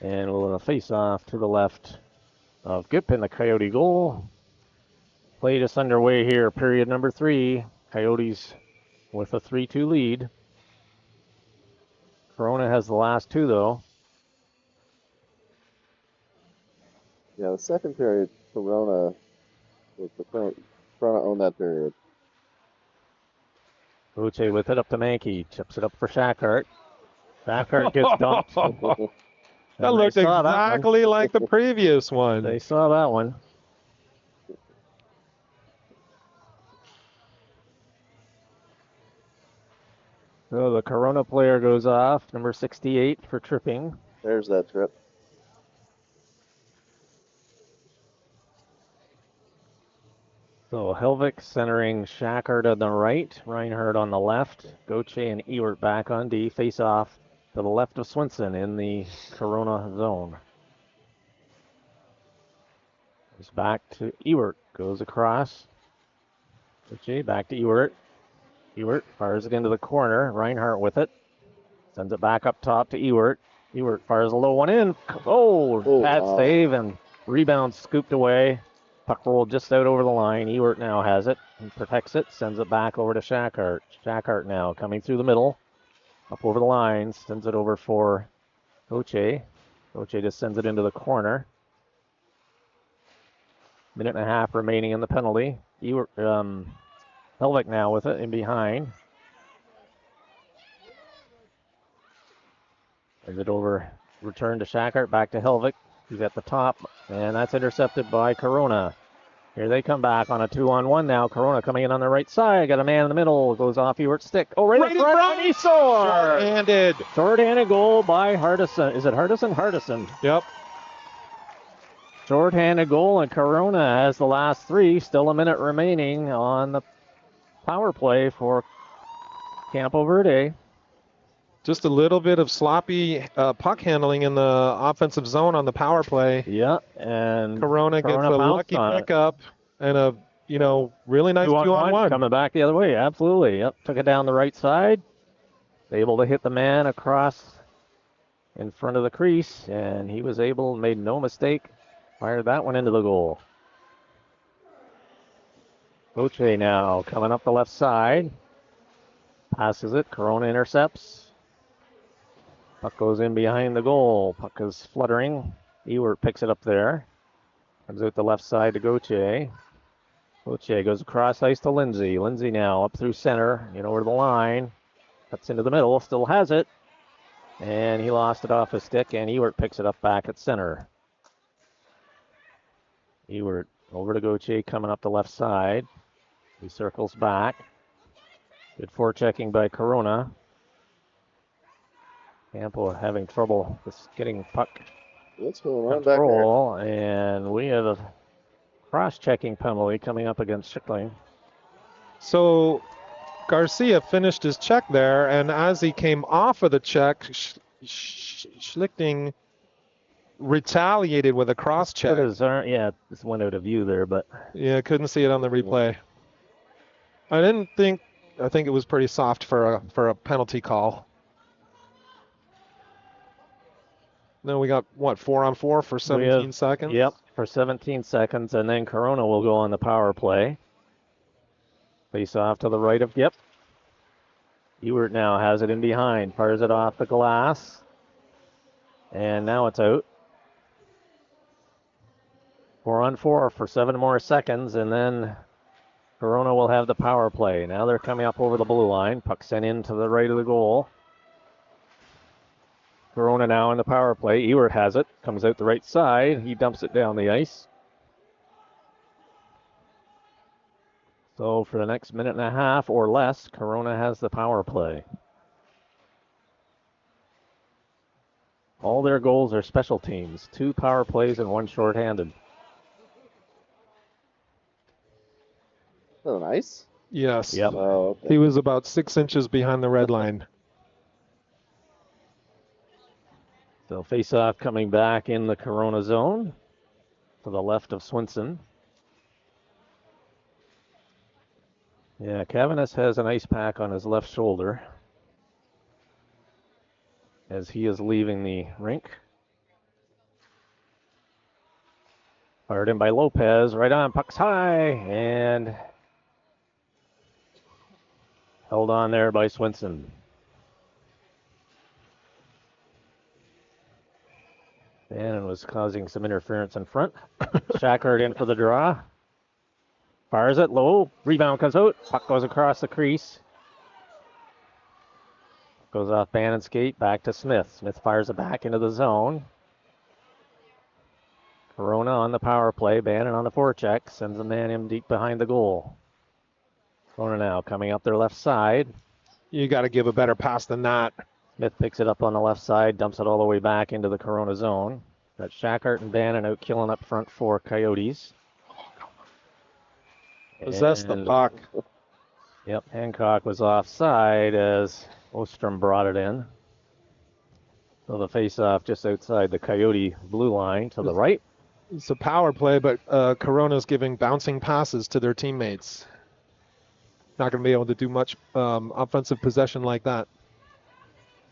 And we'll face off to the left of Gip in the Coyote goal. Play just underway here, period number 3. Coyotes with a 3-2 lead. Corona has the last 2, though. Yeah, the second period, Corona was the Corona owned that period. Uche with it up to Mankey. Chips it up for Shackhart. Shackhart gets dumped. That looked exactly like the previous one. They saw that one. So the Corona player goes off, number 68 for tripping. There's that trip. So Helvik centering Shackhart on the right, Reinhardt on the left, Goche and Ewert back on D, face off to the left of Swinson in the Corona zone. It's back to Ewert, goes across. Goche back to Ewert. Ewert fires it into the corner, Reinhardt with it. Sends it back up top to Ewert. Ewert fires a low one in. Oh, bad save and rebound scooped away. Puck rolled just out over the line. Ewert now has it. He protects it, sends it back over to Shackhart. Shackhart now coming through the middle. Up over the line, sends it over for Goche. Goche just sends it into the corner. Minute and a half remaining in the penalty. Ewert, Helvik now with it in behind. Sends it over, return to Shackhart, back to Helvik. He's at the top, and that's intercepted by Corona. Here they come back on a 2-on-1 now. Corona coming in on the right side. Got a man in the middle. Goes off Ewert's stick. Oh, right in front. He scores! Short-handed. Short-handed goal by Hardison. Is it Hardison? Hardison. Yep. Short-handed goal, and Corona has the last 3. Still a minute remaining on the power play for Campo Verde. Just a little bit of sloppy puck handling in the offensive zone on the power play. Yeah, and Corona gets a lucky pickup and a really nice 2-on-1. Coming back the other way, absolutely. Yep, took it down the right side. Able to hit the man across in front of the crease, and he was able, made no mistake, fired that one into the goal. Goche now coming up the left side. Passes it, Corona intercepts. Puck goes in behind the goal. Puck is fluttering. Ewert picks it up there. Comes out the left side to Goche. Goche goes across ice to Lindsay. Lindsay now up through center, over the line. Cuts into the middle, still has it. And he lost it off his stick, and Ewert picks it up back at center. Ewert over to Goche coming up the left side. He circles back. Good forechecking by Corona. Campo having trouble just getting puck What's going on back control, and we have a cross-checking penalty coming up against Schickling. So Garcia finished his check there, and as he came off of the check, Schlichting retaliated with a cross check. Put his arm, yeah, this went out of view there, but Yeah, couldn't see it on the replay. I think it was pretty soft for a penalty call. Then we got what, 4-on-4 for 17 seconds? Yep, for 17 seconds, and then Corona will go on the power play. Face off to the right of Gip. Ewert now has it in behind, fires it off the glass, and now it's out. 4-on-4 for 7 more seconds, and then Corona will have the power play. Now they're coming up over the blue line. Puck sent in to the right of the goal. Corona now in the power play. Ewert has it. Comes out the right side. He dumps it down the ice. So for the next minute and a half or less, Corona has the power play. All their goals are special teams. 2 power plays and 1 shorthanded. Oh, nice. Yes. Yep. Oh, okay. He was about 6 inches behind the red line. So face-off coming back in the Corona zone to the left of Swinson. Yeah, Cavanis has an ice pack on his left shoulder as he is leaving the rink. Fired in by Lopez, right on, puck's high, and held on there by Swinson. And was causing some interference in front. Shackard in for the draw. Fires it low. Rebound comes out. Puck goes across the crease. Goes off Bannon's skate. Back to Smith. Smith fires it back into the zone. Corona on the power play. Bannon on the forecheck. Sends a man in deep behind the goal. Corona now coming up their left side. You got to give a better pass than that. Smith picks it up on the left side, dumps it all the way back into the Corona zone. Got Shackart and Bannon out killing up front for Coyotes. Possess the puck. Yep, Hancock was offside as Ostrom brought it in. So the face-off just outside the Coyote blue line to the right. It's a power play, but Corona's giving bouncing passes to their teammates. Not going to be able to do much offensive possession like that.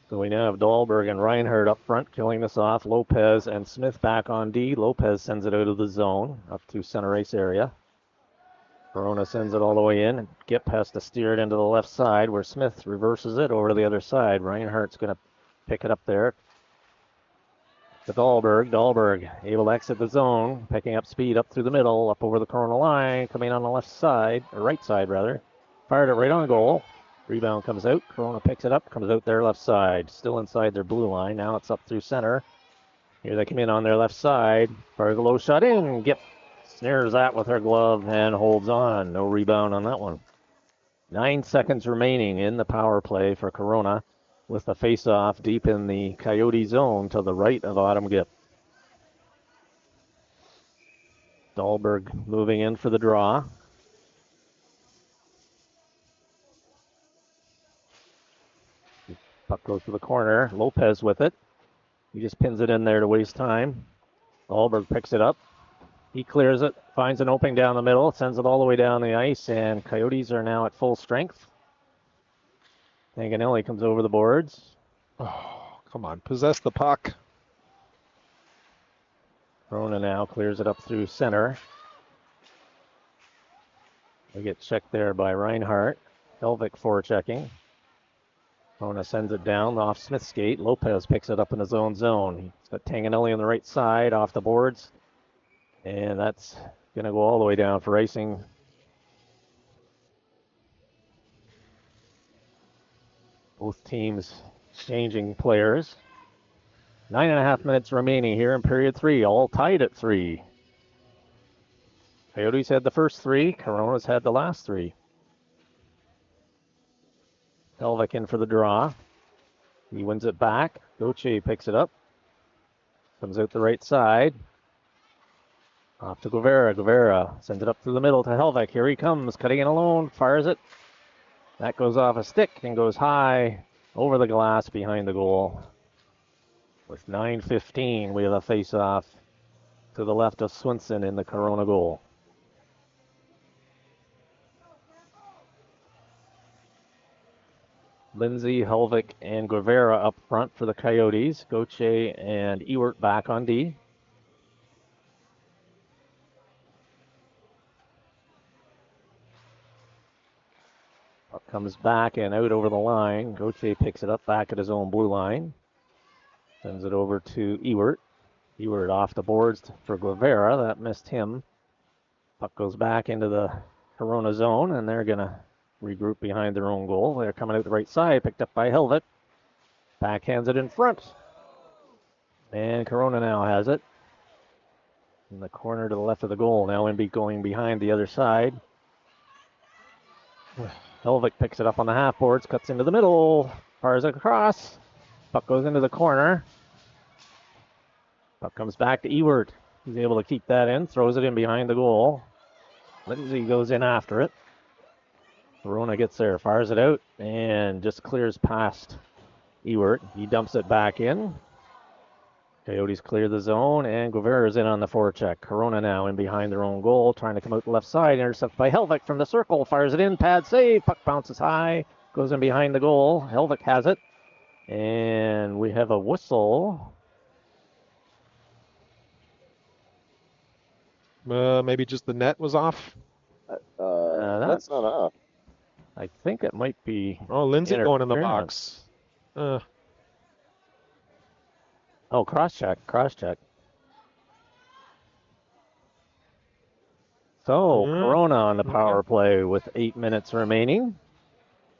So we now have Dahlberg and Reinhardt up front killing this off. Lopez and Smith back on D. Lopez sends it out of the zone up to center ice area. Corona sends it all the way in. Gip has to steer it into the left side where Smith reverses it over to the other side. Reinhardt's going to pick it up there to Dahlberg. Dahlberg able to exit the zone, picking up speed up through the middle, up over the Corona line, coming on the left side, or right side rather. Fired it right on goal. Rebound comes out. Corona picks it up, comes out their left side. Still inside their blue line. Now it's up through center. Here they come in on their left side. Fires a low shot in. Gip snares that with her glove and holds on. No rebound on that one. 9 seconds remaining in the power play for Corona with the face-off deep in the Coyote zone to the right of Autumn Gip. Dahlberg moving in for the draw. Puck goes to the corner. Lopez with it. He just pins it in there to waste time. Dahlberg picks it up. He clears it, finds an opening down the middle, sends it all the way down the ice, and Coyotes are now at full strength. Tanganelli comes over the boards. Oh, come on. Possess the puck. Corona now clears it up through center. We get checked there by Reinhardt. Helvik forechecking. Corona sends it down off Smith's skate. Lopez picks it up in his own zone. He's got Tanganelli on the right side off the boards. And that's going to go all the way down for icing. Both teams changing players. 9.5 minutes remaining here in period 3, all tied at 3. Coyotes had the first 3, Corona's had the last 3. Helvik in for the draw. He wins it back. Gauthier picks it up. Comes out the right side. Off to Guevara. Guevara sends it up through the middle to Helvik. Here he comes, cutting in alone, fires it. That goes off a stick and goes high over the glass behind the goal. With 9:15, we have a face-off to the left of Swinson in the Corona goal. Lindsay, Helvik, and Guevara up front for the Coyotes. Gauthier and Ewert back on D. Puck comes back and out over the line. Gauthier picks it up back at his own blue line. Sends it over to Ewert. Ewert off the boards for Guevara. That missed him. Puck goes back into the Corona zone, and they're going to regroup behind their own goal. They're coming out the right side, picked up by Helvik. Backhands it in front. And Corona now has it. In the corner to the left of the goal. Now going behind the other side. Helvik picks it up on the half boards, cuts into the middle, fires it across. Puck goes into the corner. Puck comes back to Ewert. He's able to keep that in, throws it in behind the goal. Lindsay goes in after it. Corona gets there, fires it out, and just clears past Ewert. He dumps it back in. Coyotes clear the zone, and Guevara's in on the forecheck. Corona now in behind their own goal, trying to come out the left side. Intercepted by Helvik from the circle, fires it in, pad save. Puck bounces high, goes in behind the goal. Helvik has it, and we have a whistle. Maybe just the net was off. That's not off. I think it might be. Oh, Lindsay going in the interference. box. Oh, cross-check. So, Corona on the power play with 8 minutes remaining.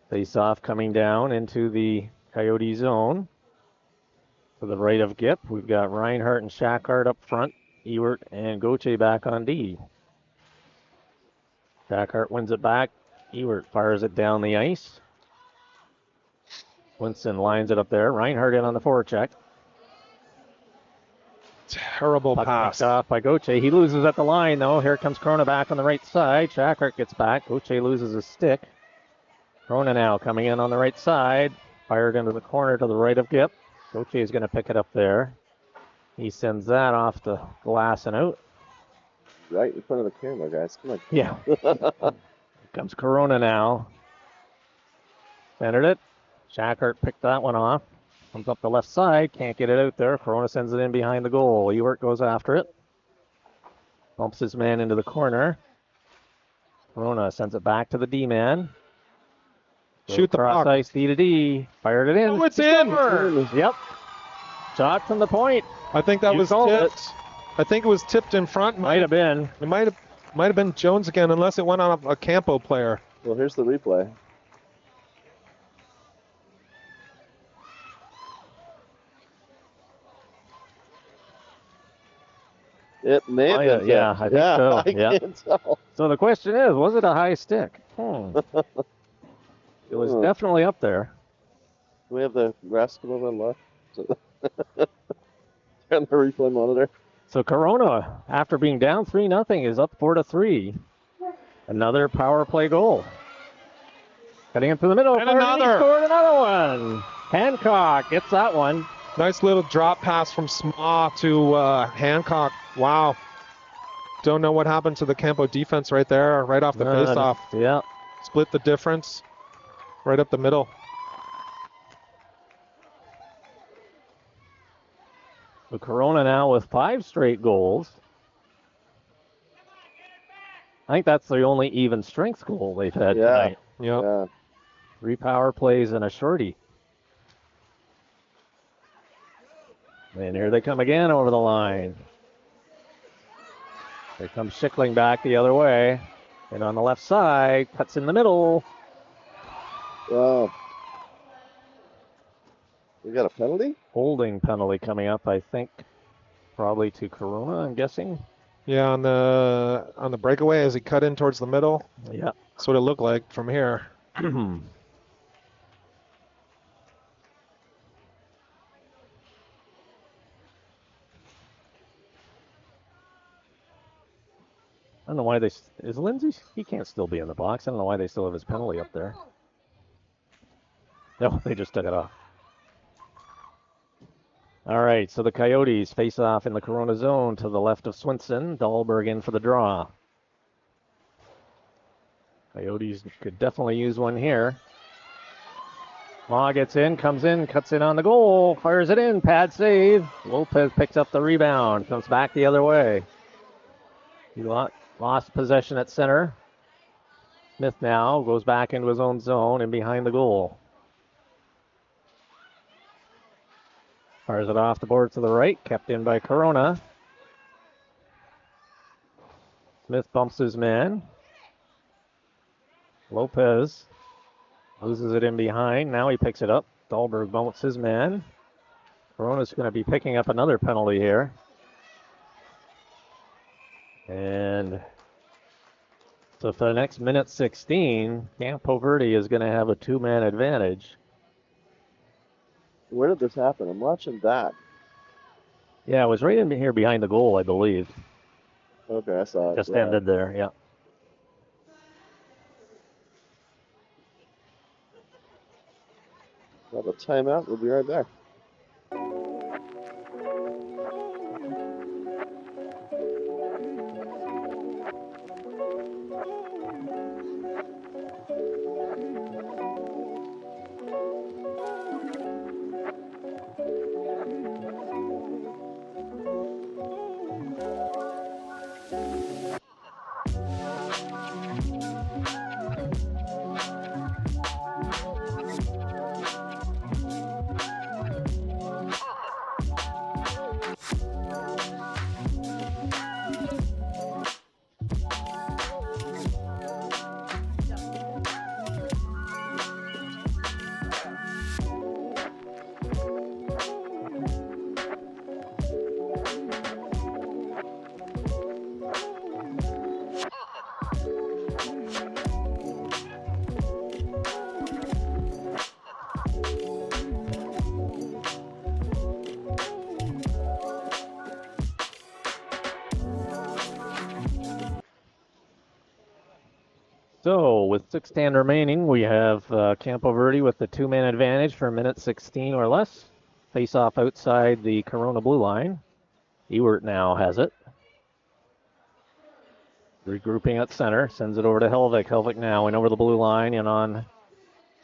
Face-off coming down into the Coyote zone. To the right of Gip, we've got Reinhardt and Shackhart up front. Ewert and Gauthier back on D. Shackhart wins it back. Ewert fires it down the ice. Winston lines it up there. Reinhardt in on the forecheck. Terrible Puck pass. knocked off by Gauthier. He loses at the line, though. Here comes Corona back on the right side. Shackhart gets back. Gauthier loses his stick. Corona now coming in on the right side. Fired into the corner to the right of Gip. Gauthier is going to pick it up there. He sends that off the glass and out. Right in front of the camera, guys. Come on. Yeah. Here comes Corona now. Centered it. Shackhart picked that one off. Comes up the left side. Can't get it out there. Corona sends it in behind the goal. Ewert goes after it. Bumps his man into the corner. Corona sends it back to the D-man. Shoot the cross puck. ice D to D. Fired it in. Oh, it's in. Yep. Shot from the point. I think that You was called tipped. it. I think it was tipped in front. Might have been. It might have been Jones again, unless it went on a Campo player. Well, here's the replay. It may have been. Yeah, I think so. I Yeah. can't tell. So the question is, was it a high stick? It was definitely up there. Do we have the refs come over and look? Turn the replay monitor. So Corona, after being down 3-0, is up 4-3. Another power play goal. Cutting into the middle. And He another. scored another one. Hancock gets that one. Nice little drop pass from Sma to Hancock. Wow. Don't know what happened to the Campo defense right there, right off the face-off. Yeah. Split the difference right up the middle. So Corona now with 5 straight goals. I think that's the only even strength goal they've had tonight. Yep. Yeah. 3 power plays and a shorty. And here they come again over the line. Here comes Schickling back the other way. And on the left side, cuts in the middle. Wow. We got a penalty? Holding penalty coming up, I think. Probably to Corona, I'm guessing. Yeah, on the breakaway as he cut in towards the middle. Yeah. That's what it looked like from here. I don't know why is Lindsay? He can't still be in the box. I don't know why they still have his penalty up there. No, they just took it off. All right, so the Coyotes face off in the Corona zone to the left of Swinson. Dahlberg in for the draw. Coyotes could definitely use one here. Ma gets in, comes in, cuts in on the goal, fires it in, pad save. Lopez picks up the rebound, comes back the other way. He lost possession at center. Smith now goes back into his own zone and behind the goal. Fires it off the board to the right, kept in by Corona. Smith bumps his man. Lopez loses it in behind. Now he picks it up. Dahlberg bumps his man. Corona's going to be picking up another penalty here. And so for the next minute 16, Campo Verde is going to have a two-man advantage. Where did this happen? I'm watching that. Yeah, it was right in here behind the goal, I believe. Okay, I saw it. Just yeah. ended there, yeah. We'll have a timeout. We'll be right back. So, with 6:10 remaining, we have Campo Verde with the two-man advantage for minute 16 or less. Face off outside the Corona blue line. Ewert now has it. Regrouping at center, sends it over to Helvik. Helvik now in over the blue line and on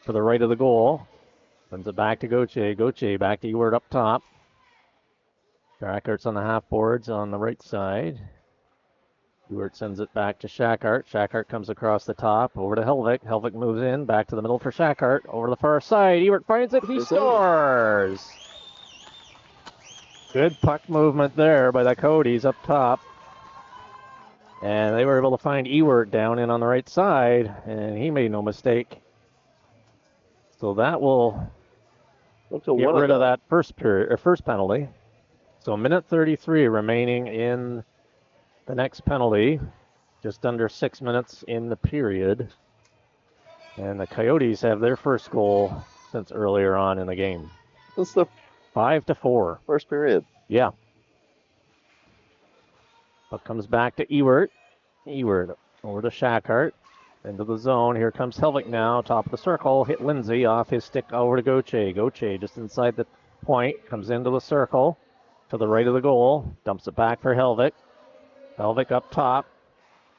to the right of the goal. Sends it back to Gauthier. Gauthier back to Ewert up top. Schackart's on the half boards on the right side. Ewert sends it back to Schachart. Schachart comes across the top, over to Helvik. Helvik moves in, back to the middle for Schachart. Over to the far side. Ewert finds it. He scores! Good puck movement there by the Coyotes up top. And they were able to find Ewert down in on the right side, and he made no mistake. So that will get rid of that first penalty. So minute 33 remaining in the next penalty, just under 6 minutes in the period. And the Coyotes have their first goal since earlier on in the game. That's the 5-4. first period. Yeah. Puck comes back to Ewert. Ewert over to Schachart. Into the zone. Here comes Helvik now. Top of the circle. Hit Lindsay off his stick over to Gauthier. Gauthier just inside the point. Comes into the circle. To the right of the goal. Dumps it back for Helvik. Helvik up top.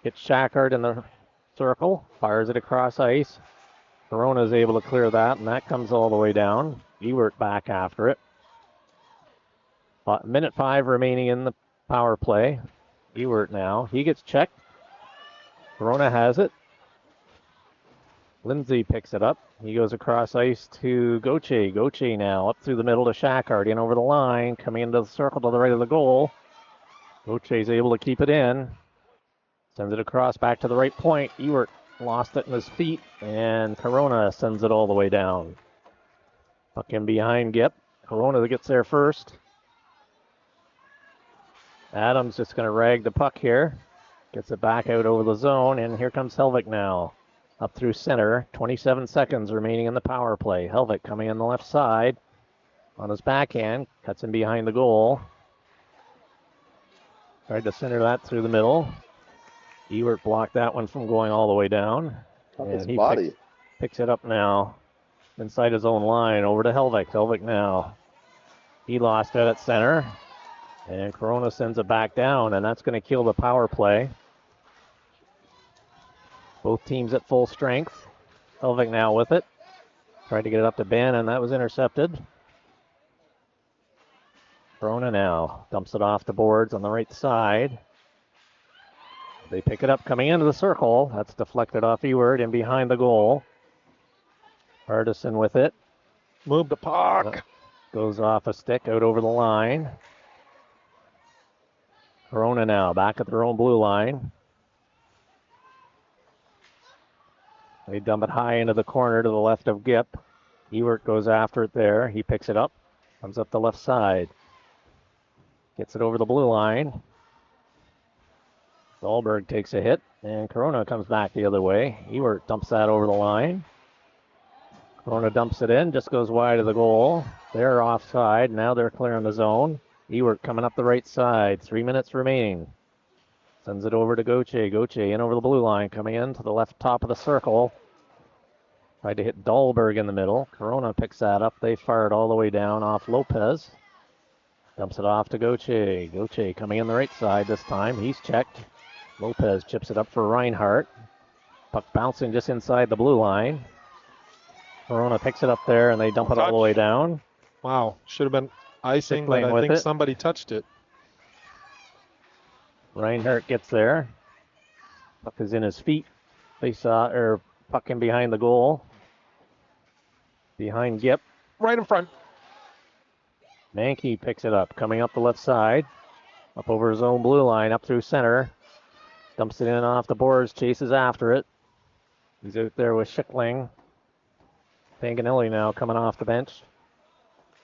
Hits Schachart in the circle. Fires it across ice. Corona is able to clear that, and that comes all the way down. Ewert back after it. Minute 5 remaining in the power play. Ewert now. He gets checked. Corona has it. Lindsay picks it up. He goes across ice to Gauthier. Gauthier now up through the middle to Schachart. In over the line. Coming into the circle to the right of the goal. Gauthier is able to keep it in. Sends it across back to the right point. Ewert lost it in his feet. And Corona sends it all the way down. Puck in behind Gip. Corona that gets there first. Adams just going to rag the puck here. Gets it back out over the zone. And here comes Helvik now. Up through center. 27 seconds remaining in the power play. Helvik coming in the left side. On his backhand. Cuts in behind the goal. Tried to center that through the middle. Ewert blocked that one from going all the way down. His body. Picks it up now. Inside his own line. Over to Helvik. Helvik now. He lost it at center. And Corona sends it back down, and that's going to kill the power play. Both teams at full strength. Helvig now with it. Tried to get it up to Ben, and that was intercepted. Corona now dumps it off the boards on the right side. They pick it up coming into the circle. That's deflected off Ewert in behind the goal. Hardison with it. Move the puck. Goes off a stick out over the line. Corona now back at their own blue line. They dump it high into the corner to the left of Gip. Ewert goes after it there. He picks it up. Comes up the left side. Gets it over the blue line. Dahlberg takes a hit, and Corona comes back the other way. Ewert dumps that over the line. Corona dumps it in, just goes wide of the goal. They're offside. Now they're clearing the zone. Ewert coming up the right side. 3 minutes remaining. Sends it over to Gauthier. Gauthier in over the blue line, coming in to the left top of the circle. Tried to hit Dahlberg in the middle. Corona picks that up. They fire it all the way down off Lopez. Dumps it off to Gauthier. Gauthier coming in the right side this time. He's checked. Lopez chips it up for Reinhardt. Puck bouncing just inside the blue line. Corona picks it up there, and they dump it all the way down. Wow, should have been icing, but Stickling I with think it. somebody touched it. Reinhardt gets there. Puck is in his feet. Puck in behind the goal. Behind Gip. Right in front. Mankey picks it up, coming up the left side. Up over his own blue line, up through center. Dumps it in off the boards, chases after it. He's out there with Schickling. Panganelli now coming off the bench.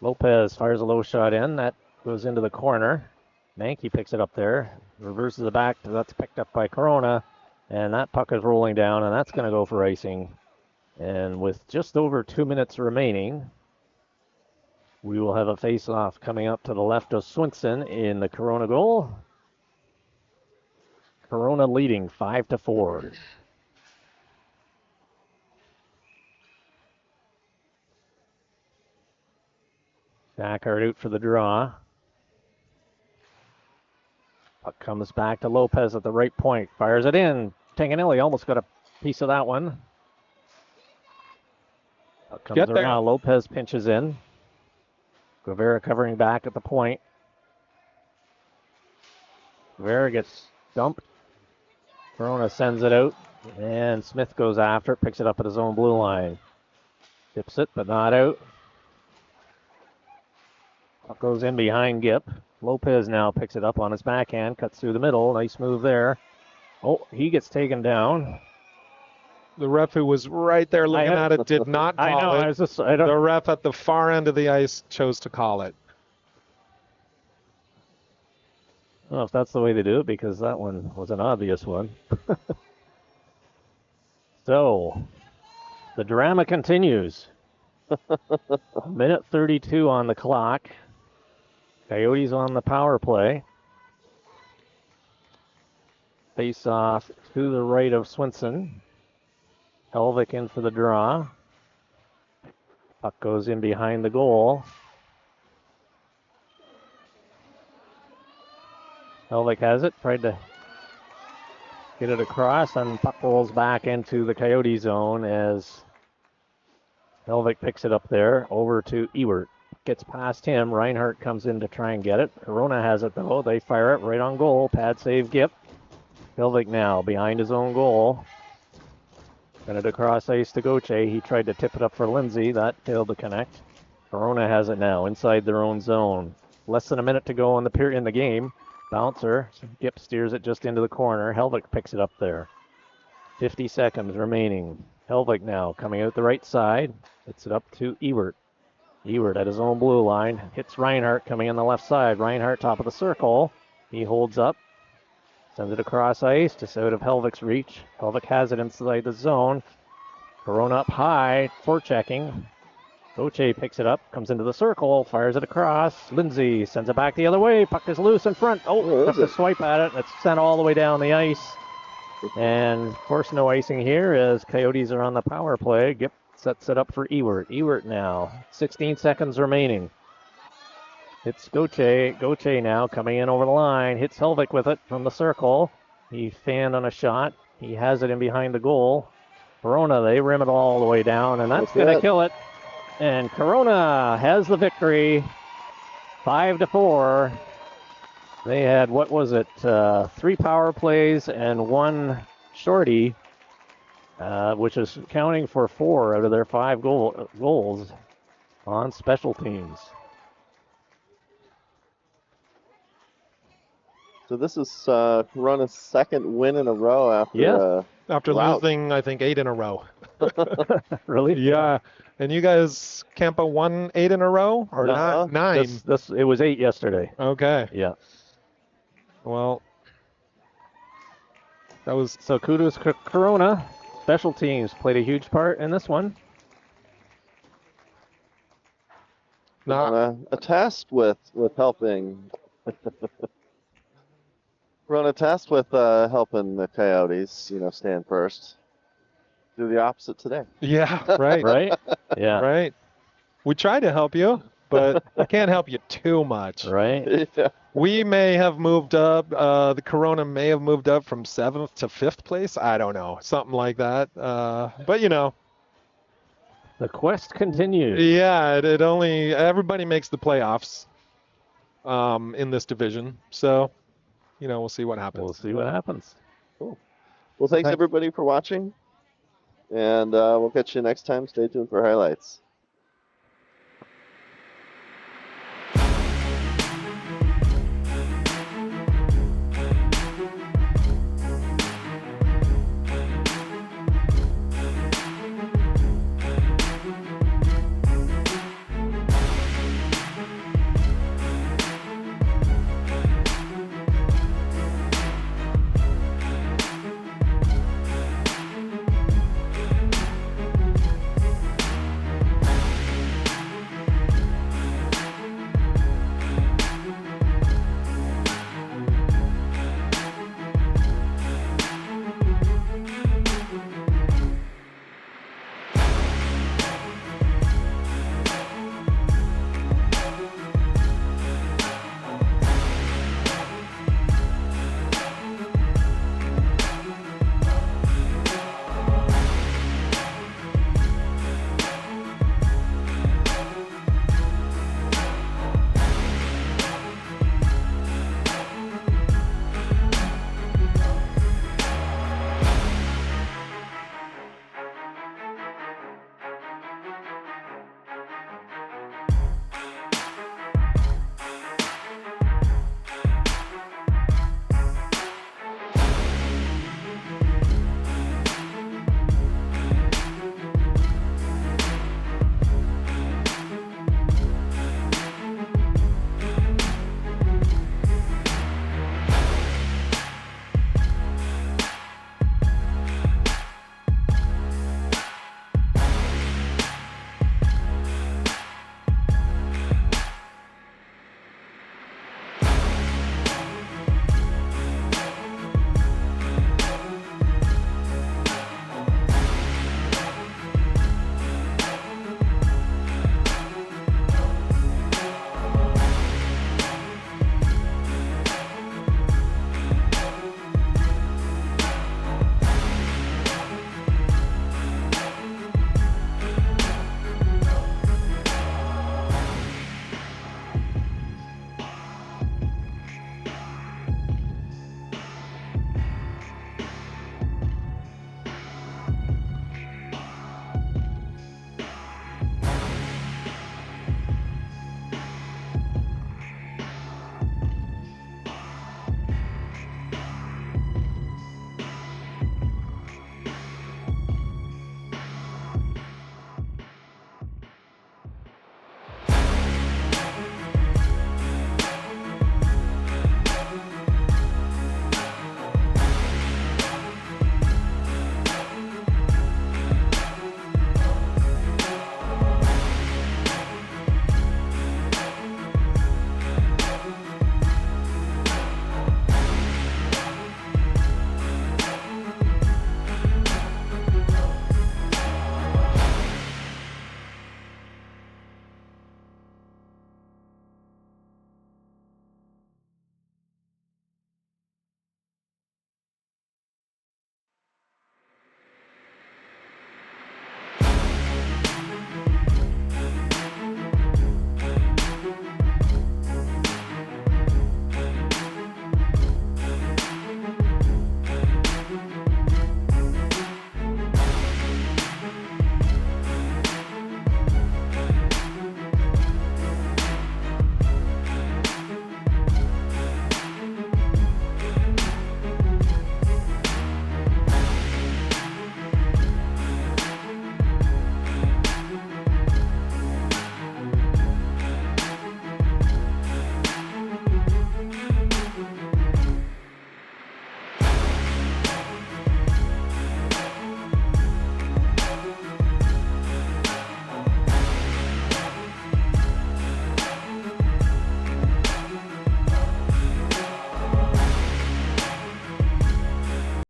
Lopez fires a low shot in. That goes into the corner. Mankey picks it up there. Reverses it back. That's picked up by Corona. And that puck is rolling down, and that's going to go for icing. And with just over 2 minutes remaining, we will have a face-off coming up to the left of Swinson in the Corona goal. Corona leading 5-4. Sackard out for the draw. Puck comes back to Lopez at the right point. Fires it in. Tanganelli almost got a piece of that one. Puck comes Get there. around. Lopez pinches in. Guevara covering back at the point. Guevara gets dumped. Corona sends it out. And Smith goes after it. Picks it up at his own blue line. Tips it, but not out. Puck goes in behind Gip. Lopez now picks it up on his backhand. Cuts through the middle. Nice move there. Oh, he gets taken down. The ref who was right there looking at it did not call I know. it. I don't. The ref at the far end of the ice chose to call it. I don't know if that's the way to do it, because that one was an obvious one. So, the drama continues. Minute 32 on the clock. Coyotes on the power play. Face off to the right of Swinson. Helvig in for the draw. Puck goes in behind the goal. Helvig has it. Tried to get it across, and puck rolls back into the Coyote zone as Helvig picks it up there over to Ewert. Gets past him. Reinhardt comes in to try and get it. Corona has it though. They fire it right on goal. Pad save Gip. Helvig now behind his own goal. Sent it across ice to Gauthier. He tried to tip it up for Lindsay. That failed to connect. Corona has it now inside their own zone. Less than a minute to go in the game. Bouncer. Gip steers it just into the corner. Helvig picks it up there. 50 seconds remaining. Helvig now coming out the right side. Hits it up to Ewert. Ewert at his own blue line. Hits Reinhardt coming in the left side. Reinhardt top of the circle. He holds up. Sends it across ice, just out of Helvig's reach. Helvig has it inside the zone. Corona up high, forechecking. Gauthier picks it up, comes into the circle, fires it across. Lindsay sends it back the other way. Puck is loose in front. Oh, took a swipe at it. It's sent all the way down the ice. And, of course, no icing here as Coyotes are on the power play. Gip sets it up for Ewert. Ewert now, 16 seconds remaining. It's Goche. Goche now coming in over the line. Hits Helvik with it from the circle. He fanned on a shot. He has it in behind the goal. Corona, they rim it all the way down, and that's going to kill it. And Corona has the victory, 5-4. They had, what was it, 3 power plays and 1 shorty, which is counting for 4 out of their 5 goals on special teams. So this is Corona's second win in a row after Yeah. After rout. losing, I think, 8 in a row. Really? Yeah. And you guys, Campo, won 8 in a row? Or No. 9? It was 8 yesterday. Okay. Yeah. Well, that was So kudos to Corona. Special teams played a huge part in this one. not. Corona tasked with helping. Corona tasked with helping the Coyotes, stand first. Do the opposite today. Yeah, right. Right? Yeah. Right. We tried to help you, but I can't help you too much. Right? Yeah. We may have moved up. The Corona may have moved up from 7th to 5th place. I don't know, something like that. But The quest continues. yeah, it only everybody makes the playoffs in this division. So, we'll see what happens. We'll see what happens. Well, thanks Okay. everybody for watching, and we'll catch you next time. Stay tuned for highlights.